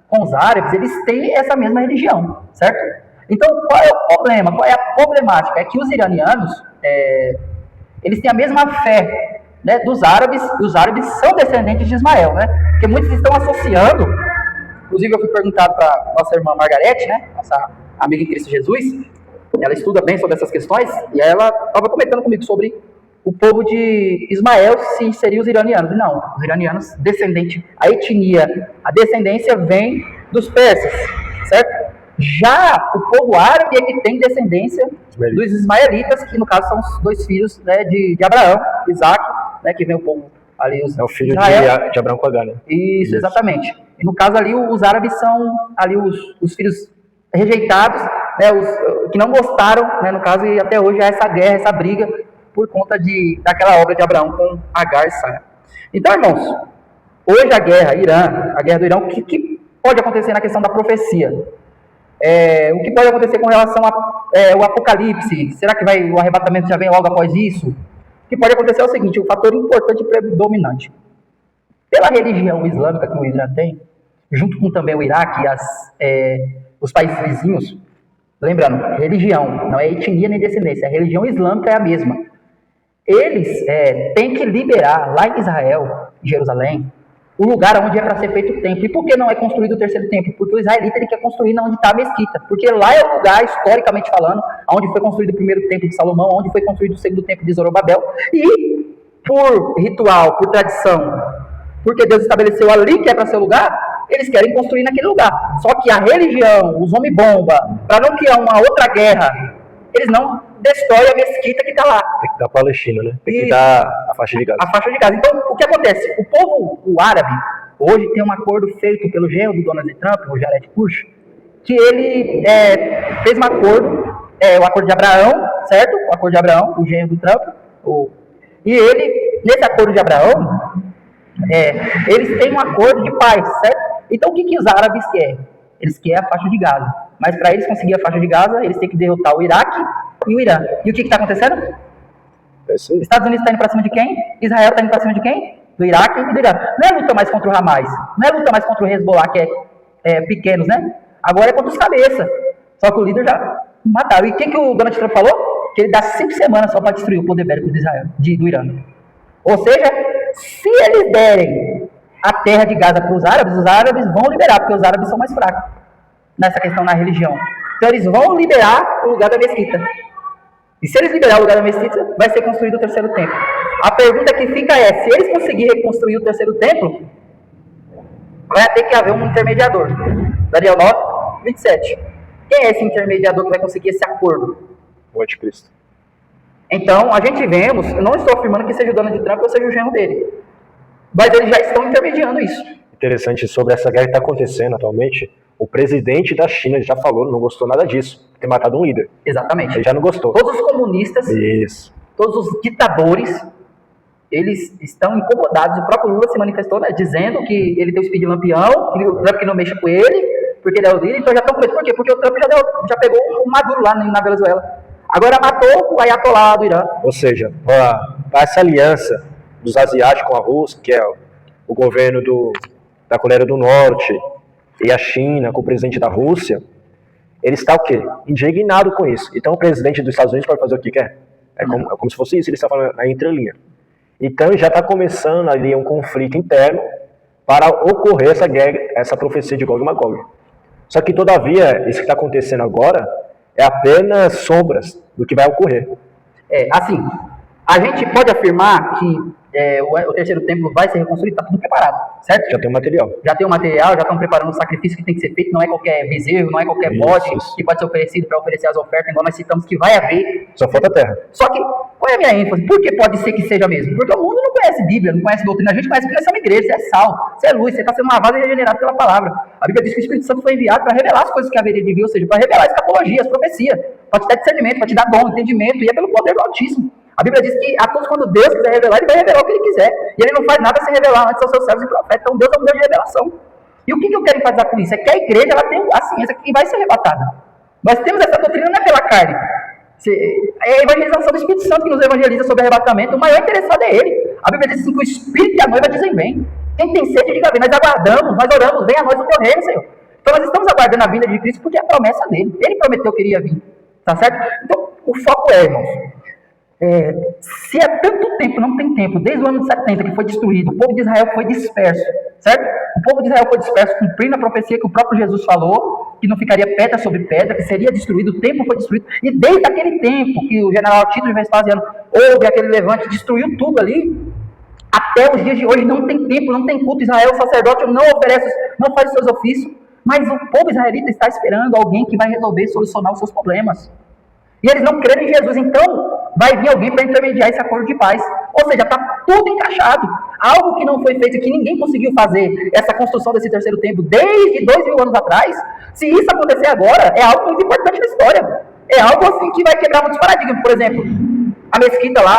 com os árabes, eles têm essa mesma religião, certo? Então, qual é o problema? Qual é a problemática? É que os iranianos, eles têm a mesma fé, né, dos árabes, e os árabes são descendentes de Ismael, né? Porque muitos estão associando, inclusive eu fui perguntado para nossa irmã Margarete, né, nossa amiga em Cristo Jesus, ela estuda bem sobre essas questões, e ela estava comentando comigo sobre o povo de Ismael, se seriam os iranianos. Não, os iranianos, descendente, a etnia, a descendência vem dos persas, certo? Já o povo árabe é que tem descendência dos ismaelitas, que no caso são os dois filhos, né, de Abraão, Isaac, né, que vem o povo ali. É o filho de Abraão com H, né? Isso, exatamente. E no caso ali, os árabes são ali os filhos rejeitados, né, os que não gostaram, né, no caso, e até hoje há essa guerra, essa briga, por conta daquela obra de Abraão com Agar e Sara. Então, irmãos, hoje a guerra do Irã, o que pode acontecer na questão da profecia? O que pode acontecer com relação ao Apocalipse? Será que o arrebatamento já vem logo após isso? O que pode acontecer é o seguinte, um fator importante e predominante. Pela religião islâmica que o Irã tem, junto com também o Iraque e os países vizinhos, lembrando, religião, não é etnia nem descendência, a religião islâmica é a mesma. Eles têm que liberar lá em Israel, em Jerusalém, o lugar onde é para ser feito o templo. E por que não é construído o terceiro templo? Porque o israelita ele quer construir onde está a mesquita. Porque lá é o lugar, historicamente falando, onde foi construído o primeiro templo de Salomão, onde foi construído o segundo templo de Zorobabel. E por ritual, por tradição, porque Deus estabeleceu ali que é para ser o lugar, eles querem construir naquele lugar. Só que a religião, os homem-bomba, para não criar uma outra guerra, eles não destroem a mesquita que está lá. Tem que dar a Palestina, né? Tem que dar a faixa de Gaza. A faixa de Gaza. Então, o que acontece? O árabe, hoje tem um acordo feito pelo genro do Donald Trump, o Jared Kushner, que ele fez um acordo, o acordo de Abraão, certo? O acordo de Abraão, o genro do Trump. E ele, nesse acordo de Abraão, eles têm um acordo de paz, certo? Então, o que os árabes querem? Eles querem a faixa de Gaza. Mas para eles conseguir a faixa de Gaza, eles têm que derrotar o Iraque e o Irã. E o que está acontecendo? Os Estados Unidos está indo para cima de quem? Israel está indo para cima de quem? Do Iraque e do Irã. Não é luta mais contra o Hamas. Não é luta mais contra o Hezbollah, que é pequenos, né? Agora é contra os cabeças. Só que o líder já mataram. E o que o Donald Trump falou? Que ele dá 5 semanas só para destruir o poder bélico do Irã. Ou seja, se eles derem a terra de Gaza para os árabes vão liberar, porque os árabes são mais fracos nessa questão na religião. Então eles vão liberar o lugar da mesquita. E se eles liberar o lugar da mesquita, vai ser construído o terceiro templo. A pergunta que fica se eles conseguirem reconstruir o terceiro templo, vai ter que haver um intermediador. Daniel 9, 27. Quem é esse intermediador que vai conseguir esse acordo? O anticristo. Então, a gente vemos, eu não estou afirmando que seja o Donald Trump ou seja o genro dele, mas eles já estão intermediando isso. Interessante sobre essa guerra que está acontecendo atualmente. O presidente da China já falou, não gostou nada disso, ter matado um líder. Exatamente. Ele já não gostou. Todos os comunistas, todos os ditadores, eles estão incomodados. O próprio Lula se manifestou, né, dizendo que ele tem o speed lampião, que o Trump não mexa com ele, porque ele é o líder, então já estão com ele. Por quê? Porque o Trump já pegou o Maduro lá na Venezuela. Agora matou o Ayatollah do Irã. Ou seja, para essa aliança dos asiáticos com a Rússia, que é o governo da Coreia do Norte e a China com o presidente da Rússia, ele está o quê? Indignado com isso. Então o presidente dos Estados Unidos pode fazer o que quer. É como se fosse isso, ele está falando na entrelinha. Então já está começando ali um conflito interno para ocorrer essa guerra, essa profecia de Gog e Magog. Só que todavia, isso que está acontecendo agora é apenas sombras do que vai ocorrer. Assim, a gente pode afirmar que o terceiro templo vai ser reconstruído, está tudo preparado, certo? Já tem o material. Já tem o material, já estão preparando o sacrifício que tem que ser feito, não é qualquer bezerro, não é qualquer bode que pode ser oferecido para oferecer as ofertas, igual nós citamos que vai haver. Só falta a terra. Só que, qual é a minha ênfase? Por que pode ser que seja mesmo? Porque o mundo não conhece Bíblia, não conhece doutrina, a gente conhece porque nós somos igreja, você é sal, você é luz, você está sendo lavado e regenerado pela palavra. A Bíblia diz que o Espírito Santo foi enviado para revelar as coisas que haveria de vir, ou seja, para revelar a escatologia, as profecias, para te dar discernimento, para te dar dom, entendimento, e é pelo poder do Altíssimo. A Bíblia diz que a todos, quando Deus quiser revelar, Ele vai revelar o que Ele quiser. E Ele não faz nada sem revelar antes aos seus servos e profetas. Então Deus é um Deus de revelação. E o que eu quero enfatizar com isso? É que a igreja ela tem a ciência que vai ser arrebatada. Nós temos essa doutrina não é pela carne. É a evangelização do Espírito Santo que nos evangeliza sobre arrebatamento. O maior interessado é Ele. A Bíblia diz assim, que o Espírito e a noiva dizem bem. Quem tem sede, diga bem. Nós aguardamos, nós oramos, venha a nós o teu reino, Senhor. Então nós estamos aguardando a vinda de Cristo porque é a promessa dele. Ele prometeu que iria vir. Tá certo? Então o foco irmãos, se há tanto tempo, não tem tempo, desde o ano de 70 que foi destruído, o povo de Israel foi disperso, certo? O povo de Israel foi disperso, cumprindo a profecia que o próprio Jesus falou, que não ficaria pedra sobre pedra, que seria destruído, o templo foi destruído, e desde aquele tempo que o general Tito de Vespasiano houve aquele levante, destruiu tudo ali, até os dias de hoje não tem templo, não tem culto. Israel, o sacerdote não oferece, não faz os seus ofícios, Mas o povo israelita está esperando alguém que vai resolver, solucionar os seus problemas. E eles não creram em Jesus, então vai vir alguém para intermediar esse acordo de paz. Ou seja, está tudo encaixado. Algo que não foi feito, que ninguém conseguiu fazer, essa construção desse terceiro templo desde 2000 anos atrás. Se isso acontecer agora, é algo muito importante na história. É algo assim que vai quebrar muitos paradigmas. Por exemplo, a mesquita lá,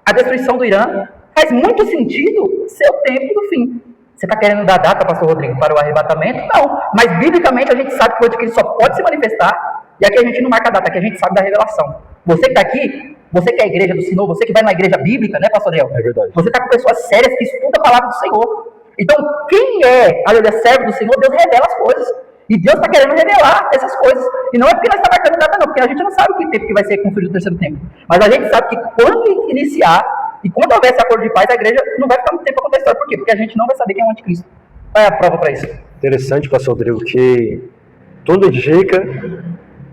a destruição do Irã, faz muito sentido ser o tempo do fim. Você está querendo dar data, pastor Rodrigo, para o arrebatamento? Não. Mas, biblicamente, a gente sabe que o anticristo só pode se manifestar, e aqui a gente não marca a data, aqui a gente sabe da revelação. Você que está aqui, você que é a igreja do Senhor, você que vai na igreja bíblica, né, pastor Ariel? É verdade. Você está com pessoas sérias que estudam a palavra do Senhor. Então, quem é, aleluia, servo do Senhor, Deus revela as coisas. E Deus está querendo revelar essas coisas. E não é porque nós estamos marcando data, não, porque a gente não sabe o que tempo que vai ser construído o terceiro templo. Mas a gente sabe que quando iniciar, e quando houver esse acordo de paz, a igreja não vai ficar muito tempo para contar a história. Por quê? Porque a gente não vai saber quem é o anticristo. Qual é a prova para isso? Interessante, pastor Rodrigo, que tudo indica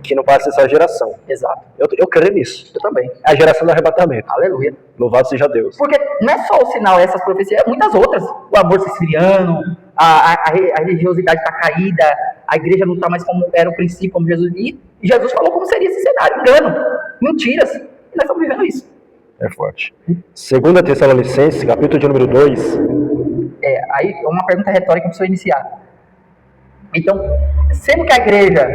que não passa essa geração. Exato. Eu creio nisso. Eu também. É a geração do arrebatamento. Aleluia. Louvado seja Deus. Porque não é só o sinal, essas profecias, é muitas outras. O amor siciliano, a religiosidade está caída, a igreja não está mais como era o princípio, como Jesus. E Jesus falou como seria esse cenário. Engano, mentiras. E nós estamos vivendo isso. É forte. 2 Tessalonicenses, capítulo de número 2. Aí é uma pergunta retórica para o senhor iniciar. Então, sendo que a igreja,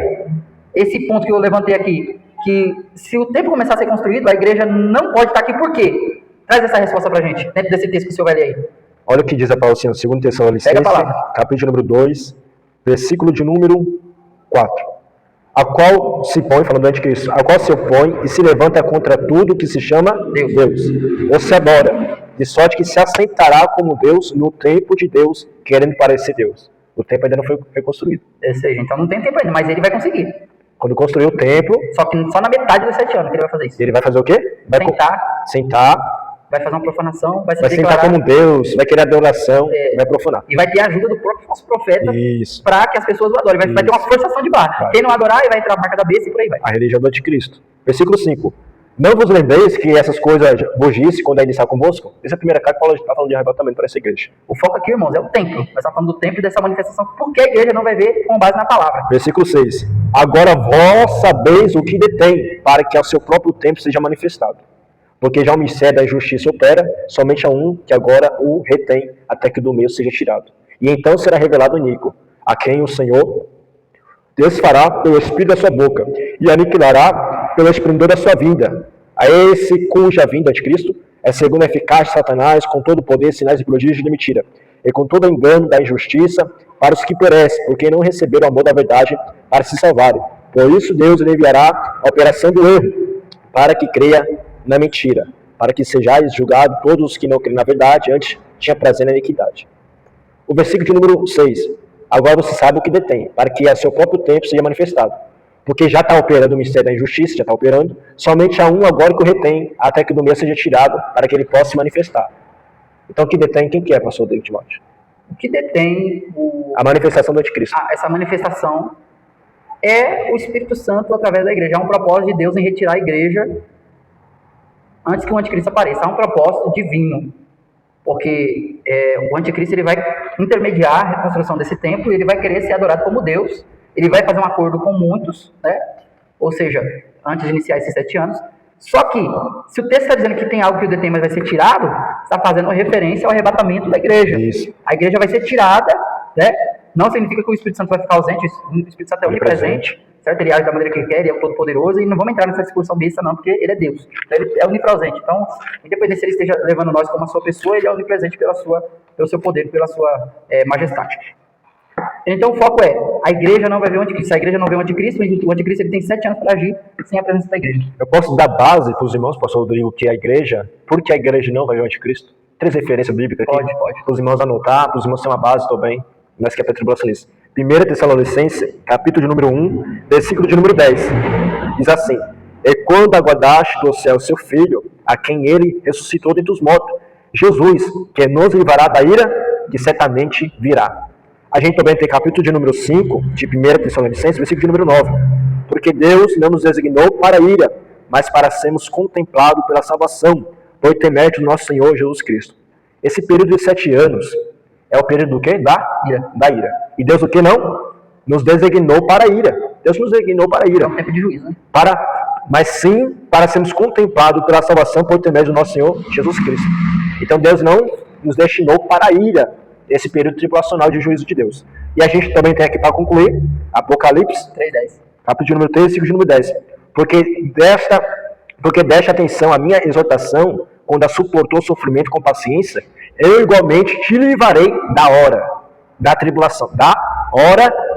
esse ponto que eu levantei aqui, que se o templo começar a ser construído, a igreja não pode estar aqui, por quê? Traz essa resposta para a gente, dentro desse texto que o senhor vai ler aí. Olha o que diz a palavra do Senhor, 2 Tessalonicenses, capítulo de número 2, versículo de número 4. A qual se põe, falando do anticristo, a qual se opõe e se levanta contra tudo que se chama Deus, ou se adora, de sorte que se assentará como Deus no tempo de Deus, querendo parecer Deus. O templo ainda não foi reconstruído. Ou seja, então não tem tempo ainda, mas ele vai conseguir. Quando construir o templo... Só que só na metade dos 7 anos que ele vai fazer isso. Ele vai fazer o quê? Vai sentar, vai fazer uma profanação, vai sentar como Deus, vai querer adoração, vai profanar. E vai ter a ajuda do próprio falso profeta para que as pessoas o adorem. Vai ter uma forçação de barra. Quem não adorar, ele vai entrar na marca da besta e por aí vai. A religião do anticristo. Versículo 5. Não vos lembreis que essas coisas vos disse quando iniciar convosco? Essa é a primeira carta que está falando de arrebatamento para essa igreja. O foco aqui, irmãos, é o templo. Nós estamos falando do templo e dessa manifestação, porque a igreja não vai ver com base na palavra. Versículo 6. Agora vós sabeis o que detém, para que ao seu próprio tempo seja manifestado. Porque já o mistério da injustiça opera, somente a um que agora o retém, até que do meio seja tirado. E então será revelado o iníquo, a quem o Senhor Deus fará pelo espírito da sua boca, e aniquilará pelo esplendor da sua vinda. A esse cuja vinda, anticristo, é segundo a eficácia de Satanás, com todo o poder, sinais e prodígios de mentira, e com todo o engano da injustiça, para os que perecem, porque não receberam o amor da verdade para se salvarem. Por isso Deus enviará a operação do erro, para que creia na mentira, para que sejais julgados todos os que não creem na verdade, antes tinha prazer na iniquidade. O versículo de número 6. Agora você sabe o que detém, para que a seu próprio tempo seja manifestado. Porque já está operando o mistério da injustiça, já está operando, somente há um agora que o retém, até que do meio seja tirado, para que ele possa se manifestar. Então o que detém, quem que é, pastor David Timóteo? O que detém a manifestação do anticristo. Essa manifestação é o Espírito Santo através da igreja. Há um propósito de Deus em retirar a igreja antes que o anticristo apareça. Há um propósito divino. Porque o anticristo ele vai intermediar a reconstrução desse templo, ele vai querer ser adorado como Deus, ele vai fazer um acordo com muitos, né? Ou seja, antes de iniciar esses 7 anos. Só que, se o texto está dizendo que tem algo que o detém, mas vai ser tirado, está fazendo uma referência ao arrebatamento da igreja. Isso. A igreja vai ser tirada, né? Não significa que o Espírito Santo vai ficar ausente, o Espírito Santo é onipresente, certo? Ele age da maneira que ele quer, ele é o Todo-Poderoso, e não vamos entrar nessa discussão besta não, porque ele é Deus, então, ele é onipresente. Então, independente se ele esteja levando nós como a sua pessoa, ele é onipresente pelo seu poder, pela sua majestade. Então o foco é, a igreja não vai ver o anticristo. Se a igreja não vê o anticristo ele tem 7 anos para agir sem a presença da igreja. Eu posso dar base para os irmãos, pastor Rodrigo, que a igreja, por que a igreja não vai ver o anticristo? 3 referências bíblicas aqui. Pode. Para os irmãos anotar, para os irmãos ter uma base também, nós que é tribulacionista. 1 Tessalonicenses, capítulo de número 1, versículo de número 10. Diz assim: E quando aguardaste do céu seu Filho, a quem ele ressuscitou dentre os mortos, Jesus, que nos livrará da ira, que certamente virá. A gente também tem capítulo de número 5, de 1 Tessalonicenses, versículo de número 9. Porque Deus não nos designou para a ira, mas para sermos contemplados pela salvação, por intermédio do nosso Senhor Jesus Cristo. Esse período de 7 anos é o período do quê? Da ira. E Deus o quê não? nos designou para a ira. Deus nos designou para a ira. É um tempo de juízo, né? Mas sim para sermos contemplados pela salvação por intermédio do nosso Senhor Jesus Cristo. Então Deus não nos destinou para a ira, esse período tribulacional de juízo de Deus. E a gente também tem aqui para concluir, Apocalipse 3:10. capítulo número 3, versículo número 10. Porque deste atenção à minha exortação, quando a suportou o sofrimento com paciência, eu igualmente te livrarei da hora da tribulação.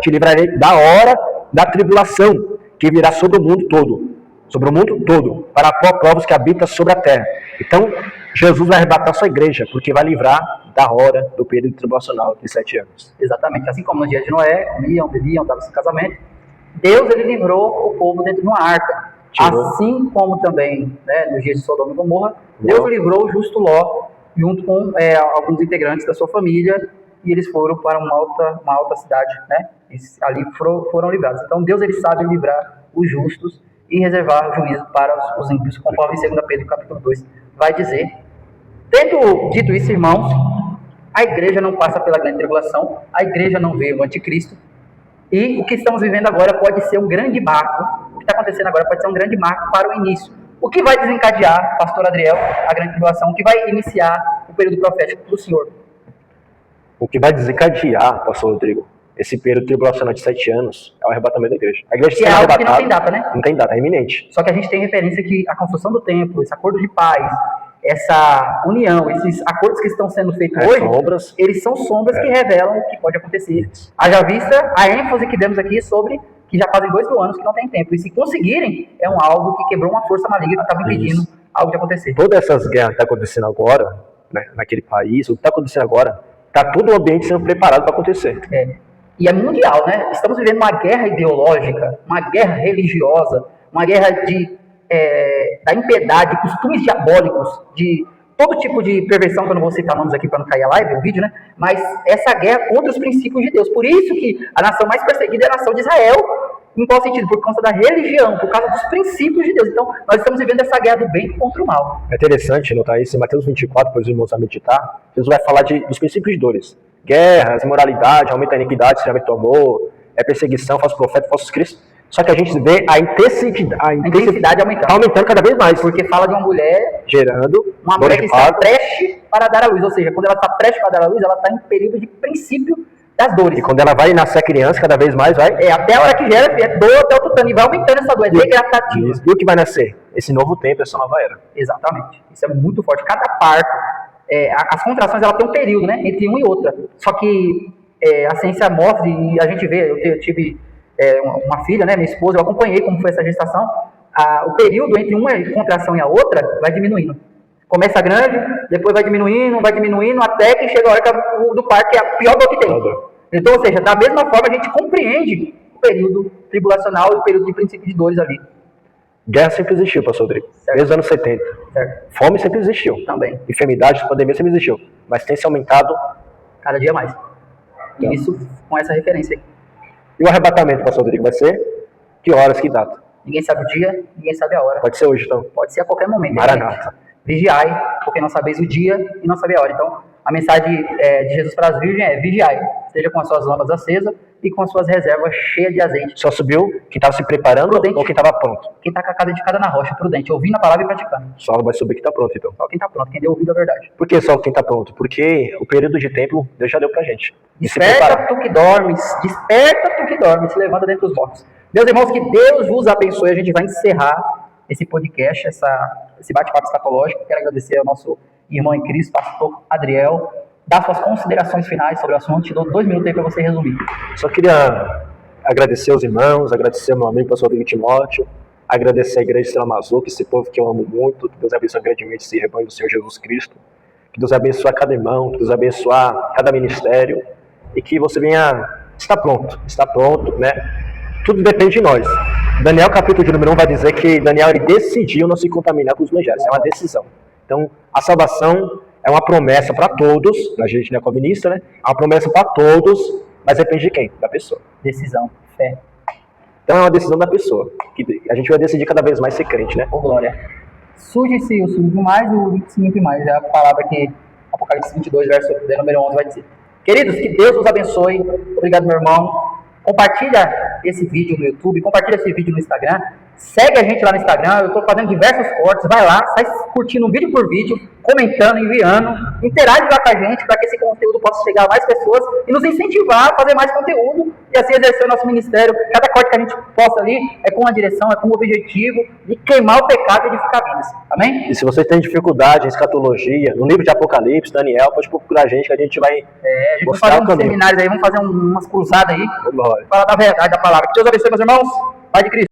Te livrarei da hora da tribulação, que virá sobre o mundo todo, para pôr povos que habitam sobre a terra. Então, Jesus vai arrebatar sua igreja, porque vai livrar da hora do período tribulacional de 7 anos. Exatamente. Assim como nos dias de Noé, comiam, bebiam, davam seu casamento, Deus ele livrou o povo dentro de uma arca. Assim como também, né, nos dias de Sodoma e Gomorra, Deus livrou o justo Ló, junto com alguns integrantes da sua família, e eles foram para uma alta cidade, né? E ali foram livrados. Então Deus ele sabe livrar os justos e reservar o juízo para os ímpios, conforme 2 Pedro capítulo 2 vai dizer. Tendo dito isso, irmãos, a igreja não passa pela grande tribulação, a igreja não vê o anticristo, e o que estamos vivendo agora pode ser um grande marco, o que está acontecendo agora pode ser um grande marco para o início. O que vai desencadear, pastor Adriel, a grande tribulação, o que vai iniciar o período profético do Senhor? O que vai desencadear, pastor Rodrigo, esse período tribulacional de 7 anos é o arrebatamento da igreja. A igreja está arrebatada. Que não tem data, né? Não tem data, é iminente. Só que a gente tem referência que a construção do templo, esse acordo de paz, essa união, esses acordos que estão sendo feitos hoje, eles são sombras que revelam o que pode acontecer. Haja vista a ênfase que demos aqui sobre que já fazem 2 mil anos que não tem templo. E se conseguirem, é algo que quebrou uma força maligna que estava impedindo algo de acontecer. Todas essas guerras que estão acontecendo agora, né, naquele país, o que está acontecendo agora, está todo o ambiente sendo preparado para acontecer. E é mundial, né? Estamos vivendo uma guerra ideológica, uma guerra religiosa, uma guerra da impiedade, de costumes diabólicos, de todo tipo de perversão, que eu não vou citar nomes aqui para não cair a live, o vídeo, né? Mas essa guerra contra os princípios de Deus. Por isso que a nação mais perseguida é a nação de Israel. Em qual sentido? Por causa da religião, por causa dos princípios de Deus. Então, nós estamos vivendo essa guerra do bem contra o mal. É interessante notar isso em Mateus 24, para os irmãos a meditar. Jesus vai falar dos princípios de dores. Guerras, imoralidade, aumento da iniquidade, esfriamento do amor, perseguição, falsos profetas, falsos cristos. Só que a gente vê a intensidade aumentando cada vez mais. Porque fala de uma mulher gerando uma mulher que está prestes para dar à luz. Ou seja, quando ela está prestes para dar à luz, ela está em período de princípio das dores. E quando ela vai nascer criança, cada vez mais vai. Até a hora que gera, é dor até o tutano. E vai aumentando essa dor, é degradativa. E o que vai nascer? Esse novo tempo, essa nova era. Exatamente. Isso é muito forte. Cada parto, as contrações, ela tem um período, né? Entre uma e outra. Só que a ciência mostra, e a gente vê, eu tive uma filha, né? Minha esposa, eu acompanhei como foi essa gestação. O período entre uma contração e a outra vai diminuindo. Começa grande, depois vai diminuindo, até que chega a hora do parto, que é a pior dor que tem. Então, ou seja, da mesma forma, a gente compreende o período tribulacional e o período de princípio de dores ali. Guerra sempre existiu, pastor Rodrigo. Desde os anos 70. Certo. Fome sempre existiu. Também. Enfermidades, pandemia sempre existiu. Mas tem se aumentado cada dia mais. E isso com essa referência aí. E o arrebatamento, pastor Rodrigo, vai ser? Que horas, que data? Ninguém sabe o dia, ninguém sabe a hora. Pode ser hoje, então? Pode ser a qualquer momento. Maranata. Vigiai, porque não sabeis o dia e não sabeis a hora. Então, a mensagem de Jesus para as virgens é: vigiai, esteja com as suas lâmpadas acesas e com as suas reservas cheias de azeite. Só subiu quem estava se preparando prudente, ou quem estava pronto? Quem está com a casa edificada na rocha, prudente, ouvindo a palavra e praticando. Só vai subir quem está pronto, então. Só quem está pronto, quem deu ouvido à verdade. Por que só quem está pronto? Porque o período de tempo Deus já deu pra gente. Desperta tu que dormes, se levanta dentre os mortos. Meus irmãos, que Deus vos abençoe. A gente vai encerrar esse podcast, esse bate-papo escatológico. Quero agradecer ao nosso irmão em Cristo, pastor Adriel. Dá suas considerações finais sobre o assunto. Te dou 2 minutos aí para você resumir. Só queria agradecer aos irmãos, agradecer ao meu amigo, pastor Rodrigo Timóteo, agradecer à igreja Estrela Mazuca, esse povo que eu amo muito. Que Deus abençoe grandemente esse rebanho do Senhor Jesus Cristo. Que Deus abençoe cada irmão, que Deus abençoe cada ministério. E que você venha estar pronto, né? Tudo depende de nós. Daniel, capítulo de número 1, vai dizer que Daniel ele decidiu não se contaminar com os evangelhos. É uma decisão. Então, a salvação é uma promessa para todos. A gente não é calvinista, né? É uma promessa para todos, mas depende de quem? Da pessoa. Decisão, fé. Então, é uma decisão da pessoa. Que a gente vai decidir cada vez mais ser crente, né? Ô, glória. Surge-se o surge mais, o se limpe mais. É a palavra que Apocalipse 22, verso número 11 vai dizer. Queridos, que Deus os abençoe. Obrigado, meu irmão. Compartilha esse vídeo no YouTube, compartilha esse vídeo no Instagram. Segue a gente lá no Instagram, eu estou fazendo diversos cortes, vai lá, sai curtindo vídeo por vídeo, comentando, enviando, interage lá com a gente para que esse conteúdo possa chegar a mais pessoas e nos incentivar a fazer mais conteúdo e assim exercer o nosso ministério. Cada corte que a gente posta ali é com uma direção, é com o objetivo de queimar o pecado e edificar vidas. Amém? E se você tem dificuldade em escatologia, no livro de Apocalipse, Daniel, pode procurar a gente que a gente vai a gente vai mostrar fazer o uns caminho. seminários aí, vamos fazer umas cruzadas aí, Vamos lá. falar da verdade da palavra. Que Deus abençoe, meus irmãos. Pai de Cristo.